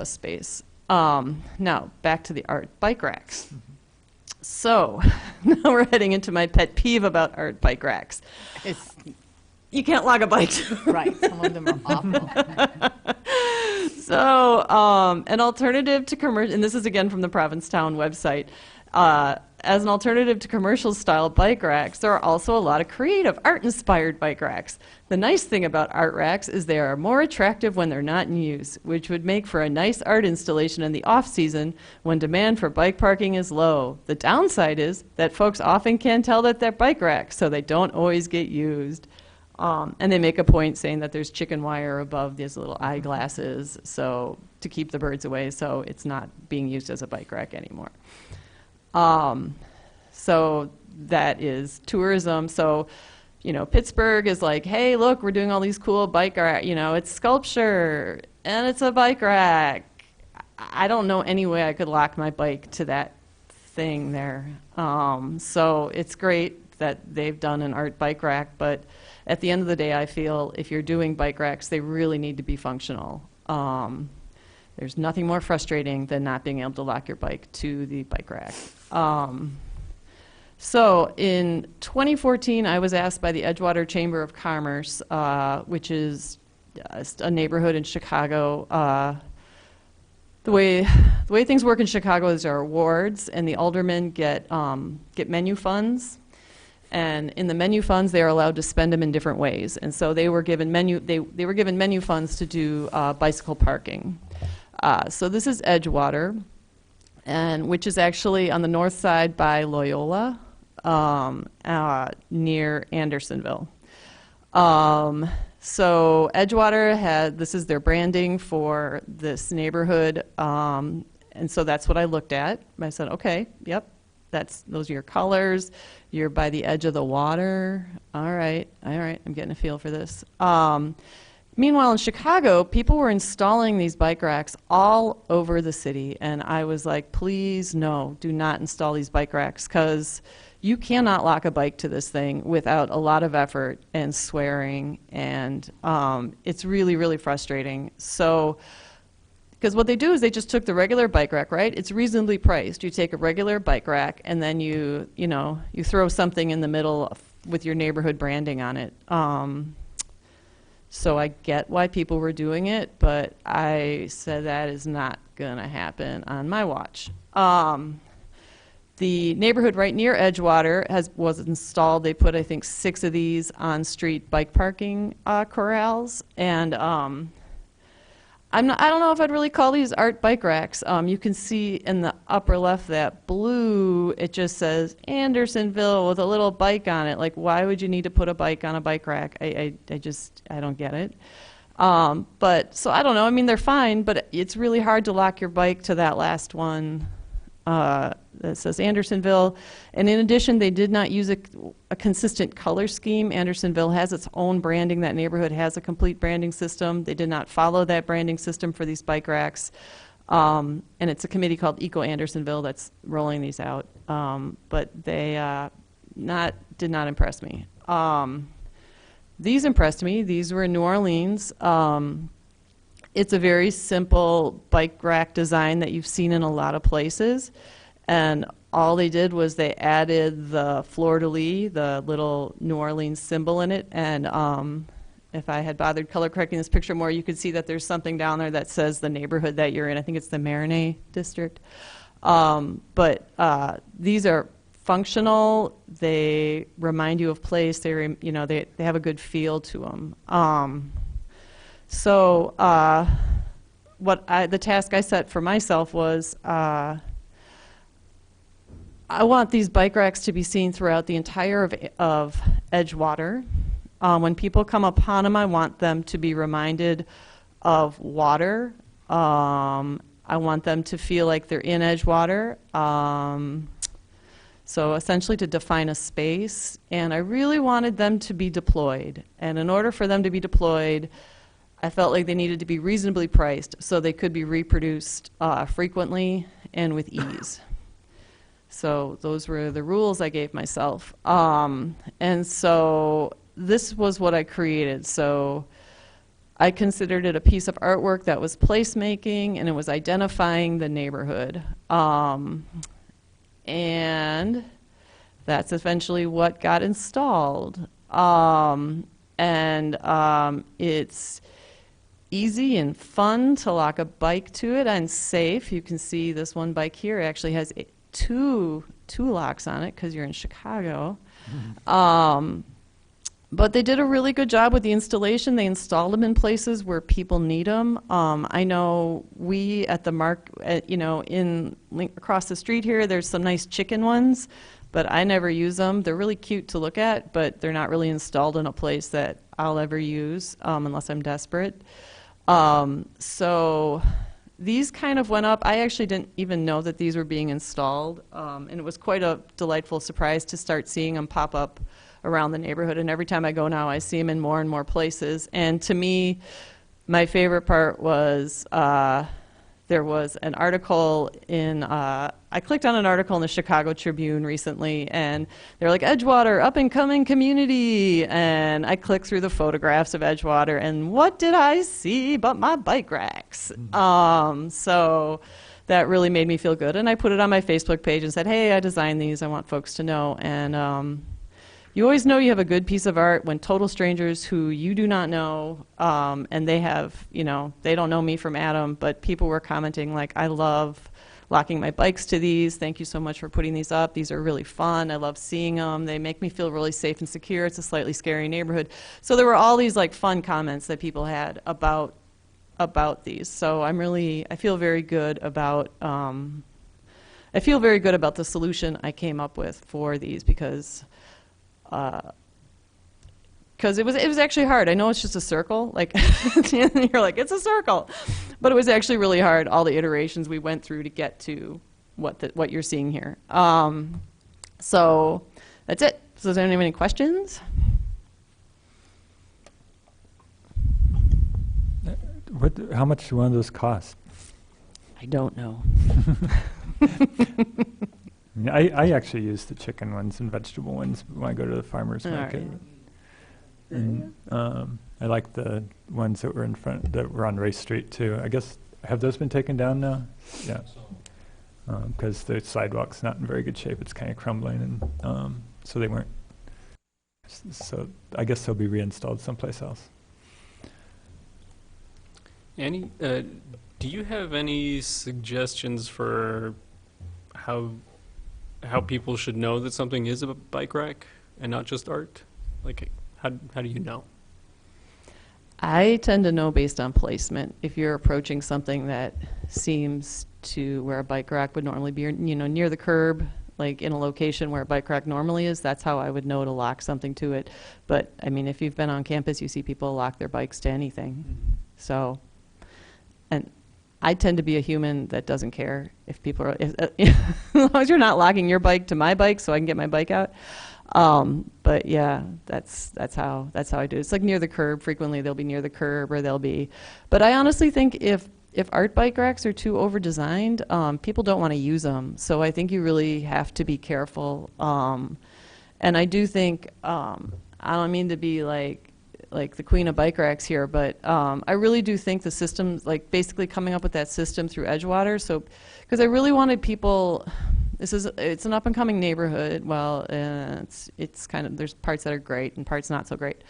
space. Now, back to the art bike racks. So, now we're heading into my pet peeve about art bike racks. You can't log a bike to them. Right, some of them are awful. So, an alternative to commercial, and this is again from the Provincetown website, as an alternative to commercial-style bike racks, there are also a lot of creative, art-inspired bike racks. The nice thing about art racks is they are more attractive when they're not in use, which would make for a nice art installation in the off-season when demand for bike parking is low. The downside is that folks often can't tell that they're bike racks, so they don't always get used. And they make a point saying that there's chicken wire above these little eyeglasses, so to keep the birds away, so it's not being used as a bike rack anymore. So that is tourism. So, Pittsburgh is like, hey, look, we're doing all these cool bike rack, it's sculpture and it's a bike rack. I don't know any way I could lock my bike to that thing there. So it's great that they've done an art bike rack, but at the end of the day, I feel if you're doing bike racks, they really need to be functional. There's nothing more frustrating than not being able to lock your bike to the bike rack. So in 2014, I was asked by the Edgewater Chamber of Commerce, which is a neighborhood in Chicago. The way things work in Chicago is there are wards, and the aldermen get menu funds. And in the menu funds, they are allowed to spend them in different ways. And so they were given menu funds to do bicycle parking. So this is Edgewater, which is actually on the north side by Loyola, near Andersonville. So Edgewater this is their branding for this neighborhood, and so that's what I looked at. I said, okay, yep, those are your colors. You're by the edge of the water. All right, I'm getting a feel for this. Meanwhile, in Chicago, people were installing these bike racks all over the city, and I was like, please, no, do not install these bike racks, because you cannot lock a bike to this thing without a lot of effort and swearing, and it's really, really frustrating. So, because what they do is they just took the regular bike rack, right? It's reasonably priced. You take a regular bike rack, and then you throw something in the middle with your neighborhood branding on it. So I get why people were doing it, but I said that is not going to happen on my watch. The neighborhood right near Edgewater was installed. They put, I think, 6 of these on-street bike parking corrals, and I don't know if I'd really call these art bike racks. You can see in the upper left that blue, it just says Andersonville with a little bike on it. Like, why would you need to put a bike on a bike rack? I don't get it. But, so I don't know. I mean, they're fine, but it's really hard to lock your bike to that last one that says Andersonville. And in addition, they did not use a consistent color scheme. Andersonville has its own branding. That neighborhood has a complete branding system. They did not follow that branding system for these bike racks. And it's a committee called Eco Andersonville that's rolling these out. But they did not impress me. These impressed me. These were in New Orleans. It's a very simple bike rack design that you've seen in a lot of places. And all they did was they added the fleur-de-lis, the little New Orleans symbol in it. And if I had bothered color correcting this picture more, you could see that there's something down there that says the neighborhood that you're in. I think it's the Marinay district. But these are functional. They remind you of place. They have a good feel to them. So the task I set for myself was I want these bike racks to be seen throughout the entire of Edgewater, When people come upon them, I want them to be reminded of water. I want them to feel like they're in Edgewater. So essentially to define a space, and I really wanted them to be deployed. And in order for them to be deployed, I felt like they needed to be reasonably priced so they could be reproduced frequently and with ease. So those were the rules I gave myself. And so this was what I created. So I considered it a piece of artwork that was placemaking, and it was identifying the neighborhood. And that's eventually what got installed. It's easy and fun to lock a bike to it and safe. You can see this one bike here actually has two locks on it because you're in Chicago. But they did a really good job with the installation. They installed them in places where people need them. I know we at the across the street here, there's some nice chicken ones, but I never use them. They're really cute to look at, but they're not really installed in a place that I'll ever use unless I'm desperate. So these kind of went up. I actually didn't even know that these were being installed, and it was quite a delightful surprise to start seeing them pop up around the neighborhood. And every time I go now, I see them in more and more places. And to me, my favorite part was there was an article in, I clicked on an article in the Chicago Tribune recently, and they're like, Edgewater, up-and-coming community. And I clicked through the photographs of Edgewater, and what did I see but my bike racks? So that really made me feel good. And I put it on my Facebook page and said, hey, I designed these. I want folks to know. And you always know you have a good piece of art when total strangers who you do not know, and they have, they don't know me from Adam, but people were commenting like, I love locking my bikes to these. Thank you so much for putting these up. These are really fun. I love seeing them. They make me feel really safe and secure. It's a slightly scary neighborhood. So there were all these like fun comments that people had about these. So I feel very good about, the solution I came up with for these because it was actually hard. I know it's just a circle, like you're like, it's a circle, but it was actually really hard. All the iterations we went through to get to what you're seeing here. So that's it. So does anyone have any questions? How much do one of those cost? I don't know. I actually use the chicken ones and vegetable ones when I go to the farmer's All market. right. And I like the ones that were on Race Street too. I guess, have those been taken down now? Yeah. Because the sidewalk's not in very good shape. It's kind of crumbling, and so they weren't. So I guess they'll be reinstalled someplace else. Annie, do you have any suggestions for how people should know that something is a bike rack and not just art? Like, how do you know? I tend to know based on placement. If you're approaching something that seems to where a bike rack would normally be, near the curb, like in a location where a bike rack normally is, that's how I would know to lock something to it. But I mean, if you've been on campus, you see people lock their bikes to anything. So, and I tend to be a human that doesn't care if people are, as long as you're not locking your bike to my bike so I can get my bike out. But yeah, that's how I do it. It's like near the curb. Frequently they'll be near the curb, or they'll be, but I honestly think if art bike racks are too over designed, people don't want to use them. So I think you really have to be careful. And I do think, I don't mean to be like the queen of bike racks here, but I really do think the system, like basically coming up with that system through Edgewater. So, because I really wanted people, it's an up and coming neighborhood. Well, it's kind of, there's parts that are great and parts not so great.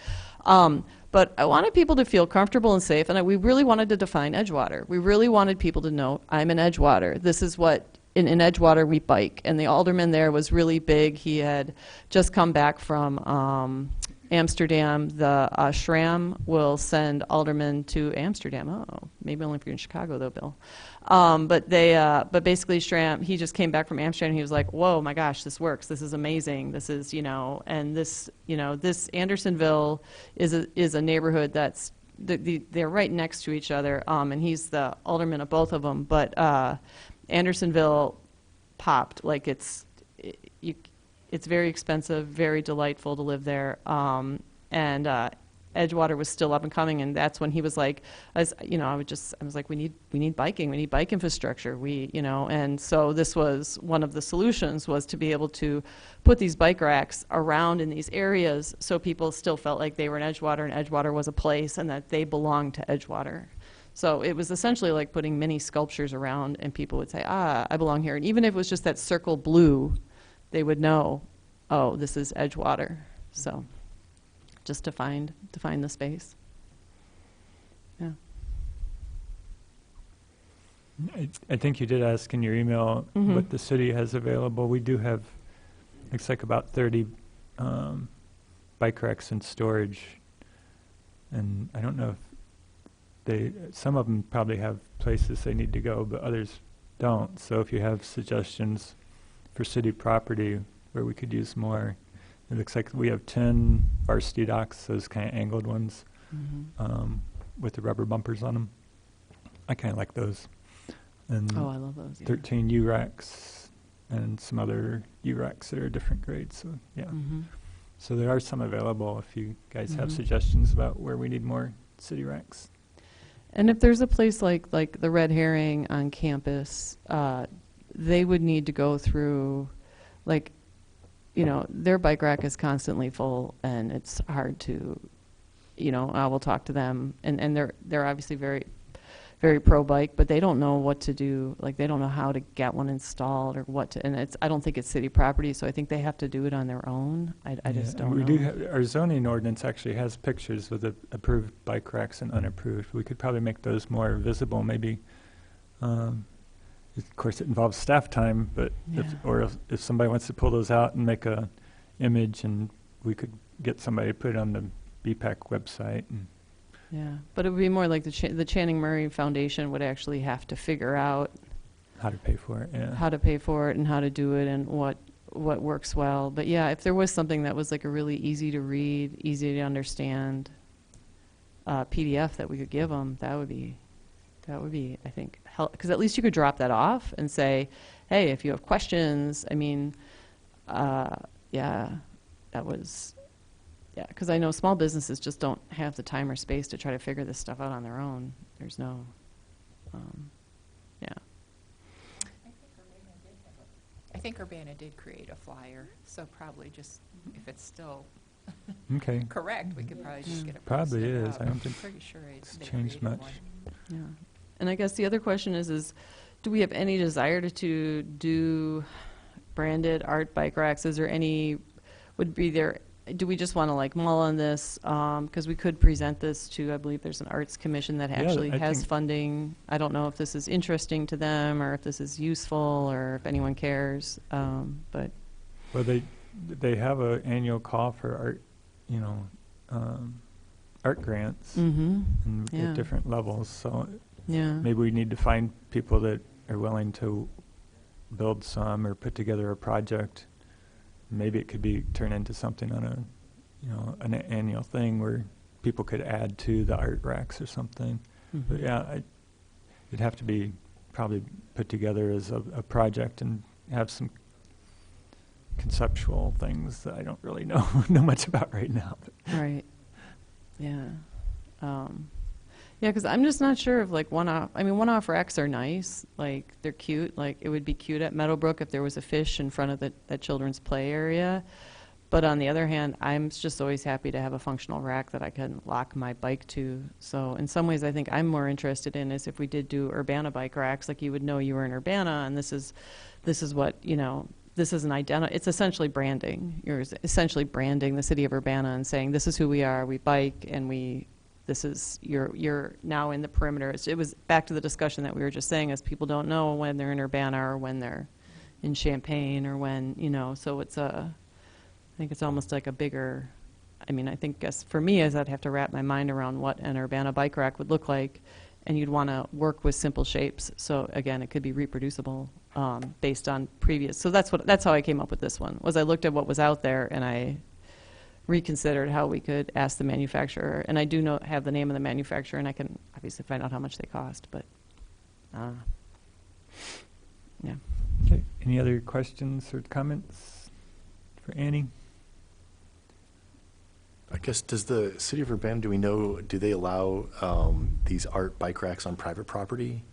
But I wanted people to feel comfortable and safe, and we really wanted to define Edgewater. We really wanted people to know, I'm in Edgewater. This is what, in Edgewater we bike. And the alderman there was really big. He had just come back from Amsterdam, the SRAM will send aldermen to Amsterdam. Oh, maybe only if you're in Chicago, though, Bill. But basically, SRAM, he just came back from Amsterdam, and he was like, whoa, my gosh, this works. This is amazing. This is, and this, this Andersonville is a neighborhood that's, they're right next to each other, and he's the alderman of both of them. But Andersonville popped. Like, it's very expensive, very delightful to live there. And Edgewater was still up and coming, and that's when he was like, I was like, we need biking, we need bike infrastructure, and so this was one of the solutions, was to be able to put these bike racks around in these areas so people still felt like they were in Edgewater, and Edgewater was a place, and that they belonged to Edgewater. So it was essentially like putting mini sculptures around, and people would say, I belong here. And even if it was just that circle blue, they would know, oh, this is Edgewater. So just to find the space. Yeah. I think you did ask in your email what the city has available. We do have, looks like about 30 bike racks in storage. And I don't know if some of them probably have places they need to go, but others don't. So if you have suggestions for city property where we could use more, it looks like we have 10 varsity docks, those kind of angled ones, with the rubber bumpers on them. I kind of like those. And Oh, I love those. Yeah. 13 U-racks and some other U-racks that are different grades. So yeah, so there are some available if you guys have suggestions about where we need more city racks. And if there's a place like the Red Herring on campus, they would need to go through, like, their bike rack is constantly full, and it's hard to, I will talk to them, and they're obviously very, very pro bike, but they don't know what to do. Like, they don't know how to get one installed or what to, and I don't think it's city property, so I think they have to do it on their own. I just don't know. We do have, our zoning ordinance actually has pictures with the approved bike racks and unapproved. We could probably make those more visible, maybe. Of course, it involves staff time, but if somebody wants to pull those out and make a image, and we could get somebody to put it on the BPAC website. And Yeah, but it would be more like the Channing Murray Foundation would actually have to figure out how to pay for it. Yeah. how to pay for it and how to do it and what works well. But yeah, if there was something that was like a really easy to read, easy to understand PDF that we could give them, that would be, I think, help, because at least you could drop that off and say, hey, if you have questions, I mean, because I know small businesses just don't have the time or space to try to figure this stuff out on their own. There's no, I think Urbana did create a flyer, so probably just, if it's still Okay. correct, we could probably just get it Probably posted is. up. I don't think Pretty sure it's they changed created much. one. yeah. And I guess the other question is do we have any desire to do branded art bike racks? Is there any, do we just want to like mull on this? Because we could present this to, I believe there's an arts commission that actually I has think- funding. I don't know if this is interesting to them or if this is useful or if anyone cares. But Well, they have an annual call for art, art grants and Yeah. at different levels. So yeah. maybe we need to find people that are willing to build some or put together a project. Maybe it could be turned into something on an annual thing where people could add to the art racks or something. But yeah, it'd have to be probably put together as a project and have some conceptual things that I don't really know much about right now. Right. Yeah. Yeah, because I'm just not sure if like one-off racks are nice. Like they're cute. Like it would be cute at Meadowbrook if there was a fish in front of that children's play area. But on the other hand, I'm just always happy to have a functional rack that I can lock my bike to. So in some ways, I think I'm more interested in is if we did do Urbana bike racks, like you would know you were in Urbana, and this is what this is it's essentially branding. You're essentially branding the city of Urbana and saying this is who we are. We bike and this is you're now in the perimeter. It was back to the discussion that we were just saying, as people don't know when they're in Urbana or when they're in Champaign or when so it's I think it's almost like a bigger I mean, I think, guess for me, is I'd have to wrap my mind around what an Urbana bike rack would look like, and you'd want to work with simple shapes. So again, it could be reproducible based on previous. So that's how I came up with this one. Was I looked at what was out there and I reconsidered how we could ask the manufacturer. And I do have the name of the manufacturer, and I can obviously find out how much they cost. But yeah. Okay, any other questions or comments for Annie? I guess, does the city of Urbana, do we know, do they allow these art bike racks on private property?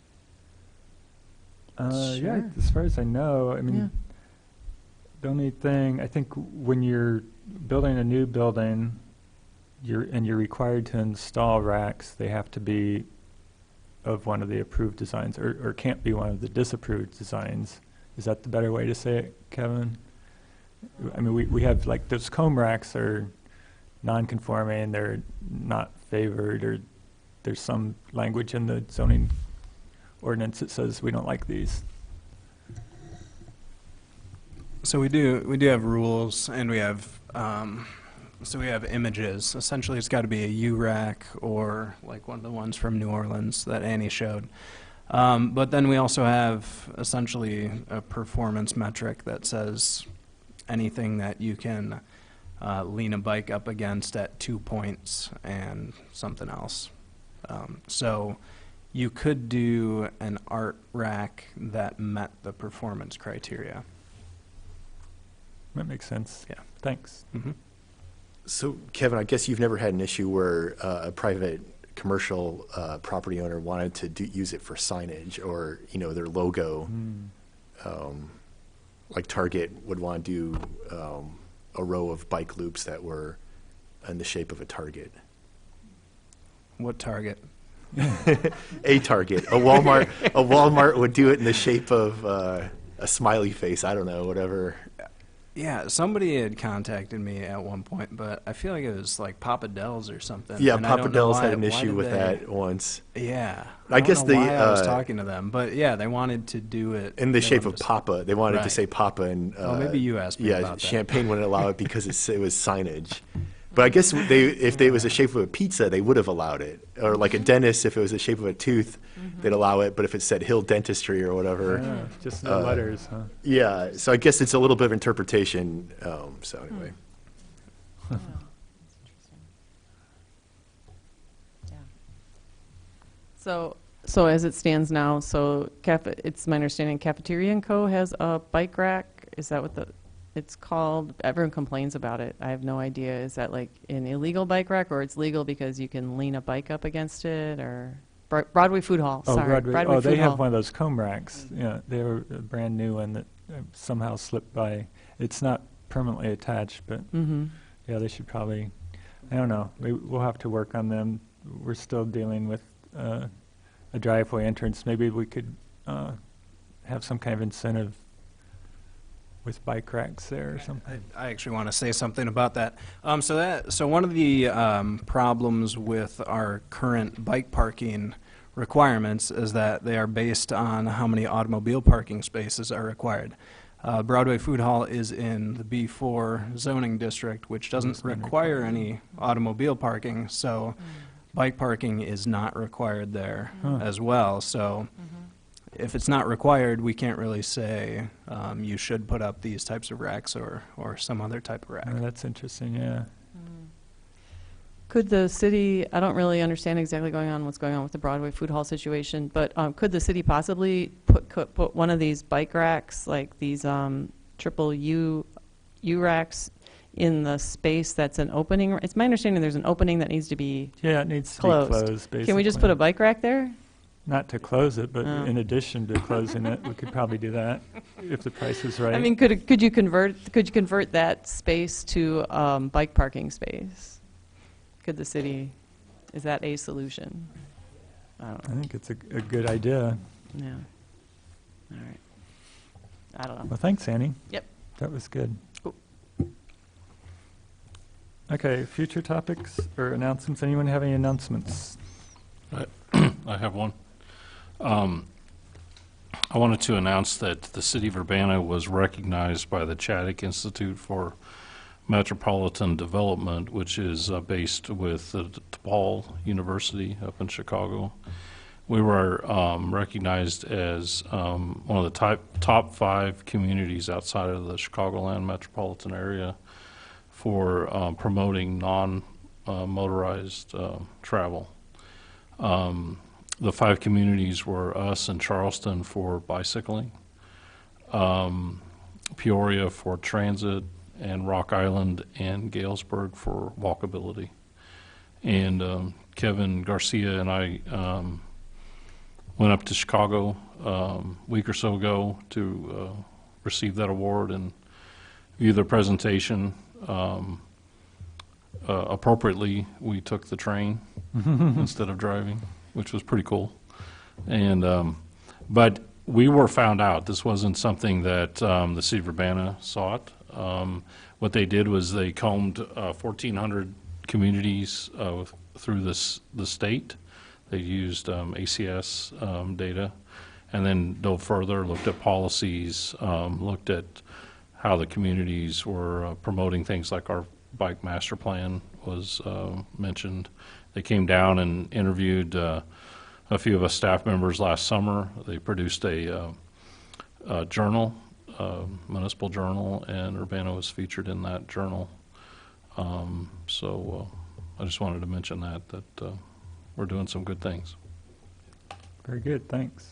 Yeah, Sure. as far as I know, I mean, Yeah. the only thing, I think when you're building a new building, you're required to install racks, they have to be of one of the approved designs, or can't be one of the disapproved designs. Is that the better way to say it, Kevin? I mean, we have, like, those comb racks are non-conforming, they're not favored, or there's some language in the zoning ordinance that says we don't like these. So we do have rules, and we have images. Essentially, it's got to be a U rack or like one of the ones from New Orleans that Annie showed. But then we also have essentially a performance metric that says anything that you can lean a bike up against at 2 points and something else. So you could do an art rack that met the performance criteria. That makes sense. Yeah. Thanks. Mm-hmm. So, Kevin, I guess you've never had an issue where a private commercial property owner wanted to use it for signage, or, you know, their logo, like Target would want to do a row of bike loops that were in the shape of a target. What Target? A Target. A Walmart would do it in the shape of a smiley face. I don't know, whatever. Yeah, somebody had contacted me at one point, but I feel like it was like Papa Del's or something. Yeah, and I Papa don't know Del's had why- an why issue did with they- that once. Yeah. I guess don't know the, why I was talking to them, but yeah, they wanted to do it In the they shape wanted of to- Papa. They wanted to Right. say Papa, and Oh, maybe you asked me yeah, about that. Champaign wouldn't allow it because it was signage. But I guess if it was the shape of a pizza, they would have allowed it. Or like a dentist, if it was the shape of a tooth, they'd allow it. But if it said Hill Dentistry or whatever, Just the letters, huh? yeah. So I guess it's a little bit of interpretation. So anyway. Yeah. Yeah. So as it stands now, so it's my understanding Cafeteria & Co. has a bike rack. Is that what it's called? Everyone complains about it. I have no idea. Is that like an illegal bike rack, or it's legal because you can lean a bike up against it, or Broadway Food Hall? Oh, Sorry, Broadway. Food They have Hall. one of those comb racks. Yeah, they were a brand new one that somehow slipped by. It's not permanently attached, but Mm-hmm. yeah, they should probably, I don't know, we'll have to work on them. We're still dealing with a driveway entrance. Maybe we could have some kind of incentive with bike racks there or something. I actually want to say something about that. So one of the problems with our current bike parking requirements is that they are based on how many automobile parking spaces are required. Broadway Food Hall is in the B4 zoning district, which doesn't require any automobile parking, so bike parking is not required there as well. So if it's not required, we can't really say you should put up these types of racks or some other type of rack. Oh, that's interesting, yeah. Could the city, I don't really understand exactly what's going on with the Broadway Food Hall situation, but could the city possibly put one of these bike racks, like these triple U racks, in the space that's an opening? It's my understanding there's an opening that needs to be Yeah, it needs to closed. be closed, basically. Can we just put a bike rack there? Not to close it, but Oh. in addition to closing it, we could probably do that if the price is right. I mean, could you convert that space to bike parking space? Could the city, is that a solution? I don't I know. think it's a good idea. Yeah. All right. I don't know. Well, thanks, Annie. Yep. That was good. Cool. Okay, future topics or announcements? Anyone have any announcements? I have one. I wanted to announce that the city of Urbana was recognized by the Chaddick Institute for Metropolitan Development, which is based with DePaul University up in Chicago. We were recognized as one of the top 5 communities outside of the Chicagoland metropolitan area for promoting non-motorized travel. The 5 communities were us and Charleston for bicycling, Peoria for transit, and Rock Island and Galesburg for walkability. And Kevin Garcia and I went up to Chicago a week or so ago to receive that award and view the presentation. Appropriately, we took the train instead of driving, which was pretty cool. And but we were found out. This wasn't something that the city of Urbana sought. What they did was they combed 1,400 communities through the state. They used ACS data, and then dove further, looked at policies, looked at how the communities were promoting things like our bike master plan was mentioned. They came down and interviewed a few of us staff members last summer. They produced a journal, municipal journal, and Urbana was featured in that journal. So I just wanted to mention that we're doing some good things. Very good, thanks.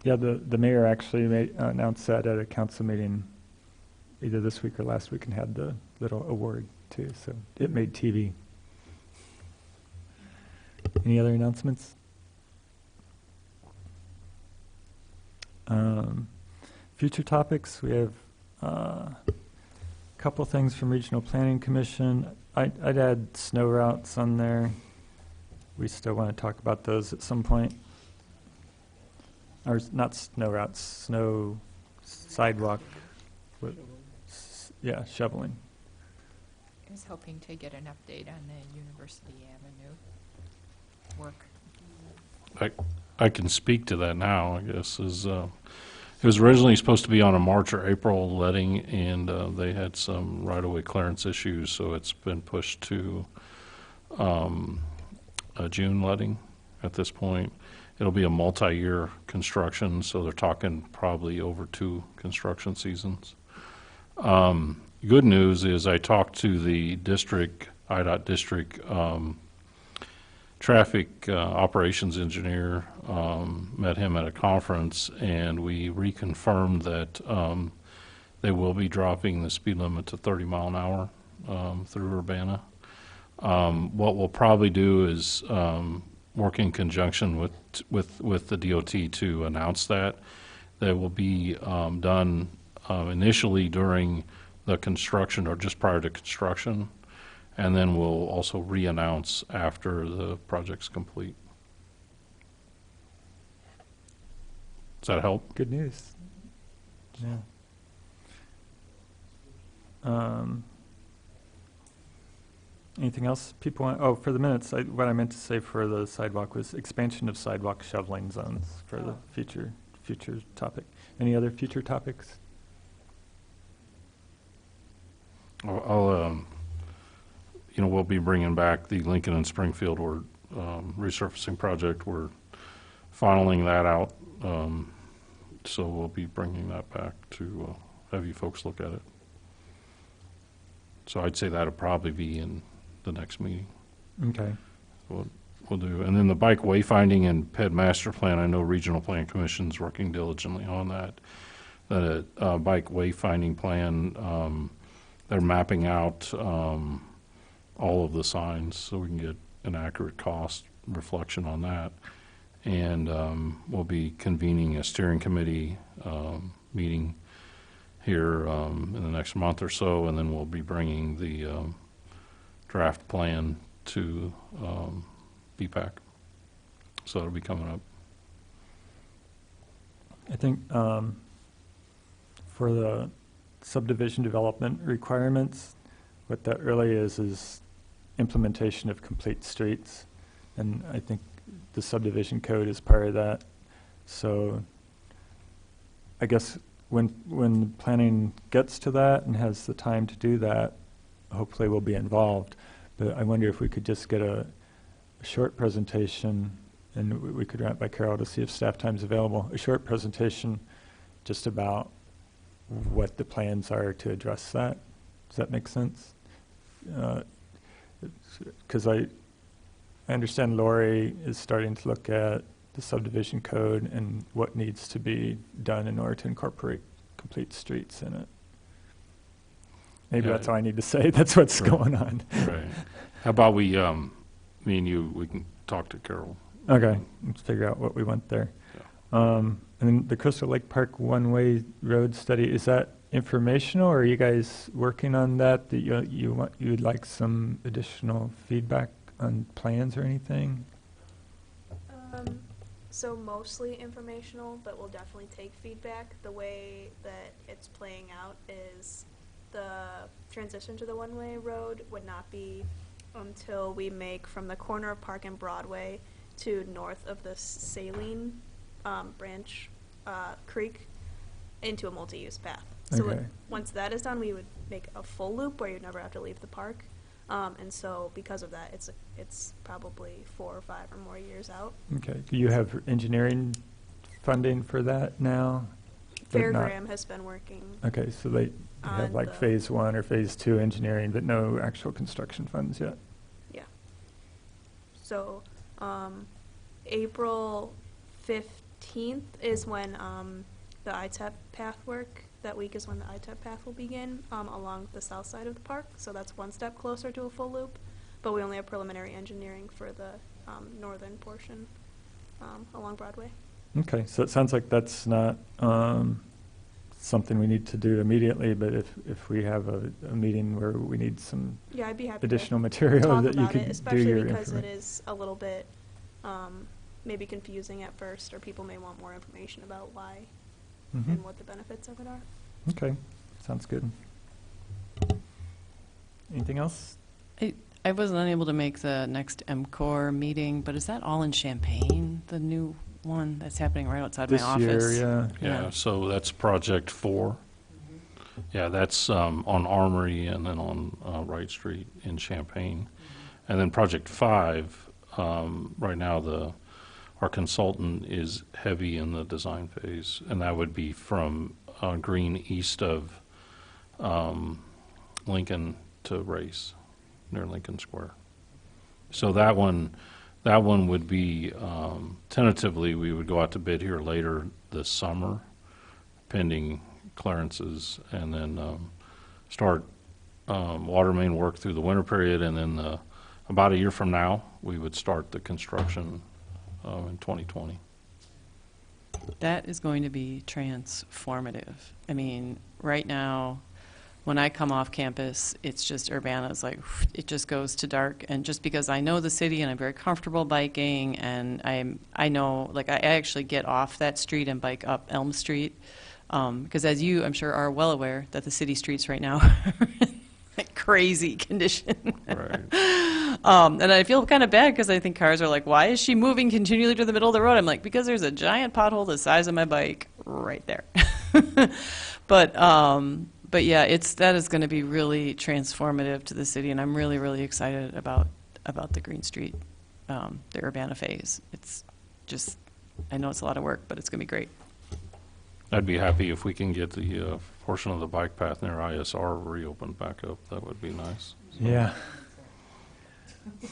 Yeah, the mayor actually announced that at a council meeting either this week or last week and had the little award too, so it made TV. Any other announcements? Future topics, we have a couple things from Regional Planning Commission. I'd add snow routes on there. We still want to talk about those at some point. Or not snow routes, snow sidewalk. Yeah, shoveling. I was hoping to get an update on the University Avenue work. I can speak to that now, I guess. It was originally supposed to be on a March or April letting, and they had some right-of-way clearance issues, so it's been pushed to a June letting at this point. It'll be a multi-year construction, so they're talking probably over 2 construction seasons. Good news is I talked to the district, IDOT district traffic operations engineer, met him at a conference, and we reconfirmed that they will be dropping the speed limit to 30 mile an hour through Urbana. What we'll probably do is work in conjunction with the DOT to announce that. That will be done initially during the construction or just prior to construction, and then we'll also re-announce after the project's complete. Does that help? Good news. Yeah. Anything else people want? Oh, for the minutes, what I meant to say for the sidewalk was expansion of sidewalk shoveling zones for the future topic. Any other future topics? We'll be bringing back the Lincoln and Springfield resurfacing project. We're filing that out, so we'll be bringing that back to have you folks look at it. So I'd say that'll probably be in the next meeting. Okay. We'll do. And then the bike wayfinding and PED master plan, I know Regional Plan Commission's working diligently on that. The bike wayfinding plan, they're mapping out all of the signs so we can get an accurate cost reflection on that. And we'll be convening a steering committee meeting here in the next month or so, and then we'll be bringing the draft plan to BPAC. So it'll be coming up. I think for the subdivision development requirements, what that really is implementation of complete streets, and I think the subdivision code is part of that. So I guess when planning gets to that and has the time to do that, hopefully will be involved. But I wonder if we could just get a short presentation, and we could run it by Carol to see if staff time's available. A short presentation just about what the plans are to address that. Does that make sense? Because I understand Lori is starting to look at the subdivision code and what needs to be done in order to incorporate complete streets in it. Maybe Yeah. that's all I need to say. That's what's Right. going on. Right. How about we, me and you, we can talk to Carol. Okay, let's figure out what we want there. And then the Crystal Lake Park one-way road study, is that informational, or are you guys working on that? That you'd like some additional feedback on plans or anything? So mostly informational, but we'll definitely take feedback. The way that it's playing out is the transition to the one-way road would not be until we make from the corner of Park and Broadway to north of the Saline branch creek into a multi-use path. So Okay. once that is done, we would make a full loop where you'd never have to leave the park. And so because of that, it's probably 4 or 5 or more years out. Okay, do you have engineering funding for that now? But not- Fairgram has been working. Okay, so they have on like the- phase 1 or phase 2 engineering, but no actual construction funds yet? Yeah. So, April 15th is when, the ITEP path work, that week is when the ITEP path will begin, along the south side of the park. So that's one step closer to a full loop, but we only have preliminary engineering for the, northern portion, along Broadway. Okay, so it sounds like that's not something we need to do immediately, but if we have a meeting where we need some Yeah, I'd be happy additional to material talk that you about could it, do especially your because it information. is a little bit, maybe confusing at first, or people may want more information about why and what the benefits of it are. Okay, sounds good. Anything else? I wasn't unable to make the next MCOR meeting, but is that all in Champaign, the new one that's happening right outside my This office? year, Yeah, so that's Project 4. Yeah, that's on Armory and then on Wright Street in Champaign. And then Project 5, right now our consultant is heavy in the design phase, and that would be from Green east of Lincoln to Race, near Lincoln Square. So that one would be, tentatively, we would go out to bid here later this summer, pending clearances, and then start water main work through the winter period, and then about a year from now, we would start the construction in 2020. That is going to be transformative. I mean, right now, when I come off campus, it's just Urbana's like, it just goes to dark. And just because I know the city and I'm very comfortable biking, and I know, like, I actually get off that street and bike up Elm Street. Because as you, I'm sure, are well aware that the city streets right now are in like crazy condition. Right. And I feel kind of bad because I think cars are like, why is she moving continually to the middle of the road? I'm like, because there's a giant pothole the size of my bike right there. But yeah, that is going to be really transformative to the city, and I'm really, really excited about the Green Street, the Urbana phase. It's just, I know it's a lot of work, but it's going to be great. I'd be happy if we can get the portion of the bike path near ISR reopened back up. That would be nice. Yeah.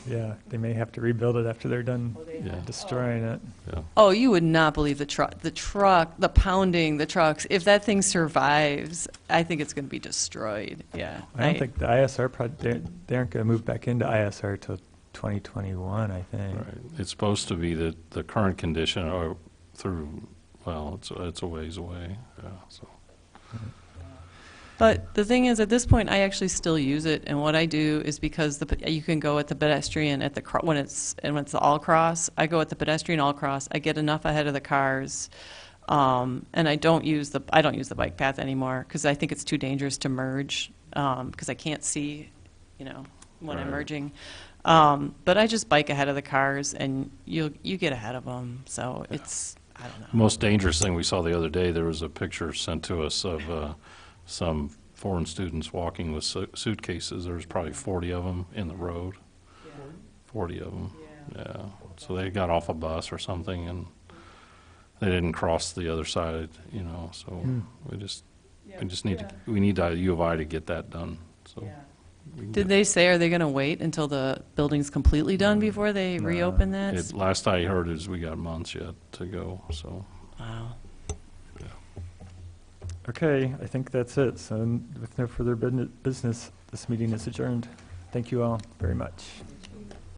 Yeah, they may have to rebuild it after they're done Yeah. destroying it. Yeah. Oh, you would not believe the pounding, the trucks. If that thing survives, I think it's going to be destroyed. Yeah. I don't think the ISR project, they aren't going to move back into ISR till 2021, I think. Right. It's supposed to be that the current condition or through, well, it's a ways away. Yeah. So. But the thing is, at this point, I actually still use it, and what I do is because you can go at the pedestrian at the when it's all cross. I go at the pedestrian all cross. I get enough ahead of the cars, and I don't use the bike path anymore because I think it's too dangerous to merge because I can't see, when I'm Right. merging. But I just bike ahead of the cars, and you get ahead of them. So it's, I don't know. Most dangerous thing we saw the other day, there was a picture sent to us of some foreign students walking with suitcases. There was probably 40 of them in the road, 40 of them, yeah. So they got off a bus or something, and they didn't cross the other side, you know, so we just need to, we need U of I to get that done, so. we can Did get- they say, are they going to wait until the building's completely done before they reopen that? Last I heard is we got months yet to go, so. Wow. Okay, I think that's it. So with no further business, this meeting is adjourned. Thank you all very much.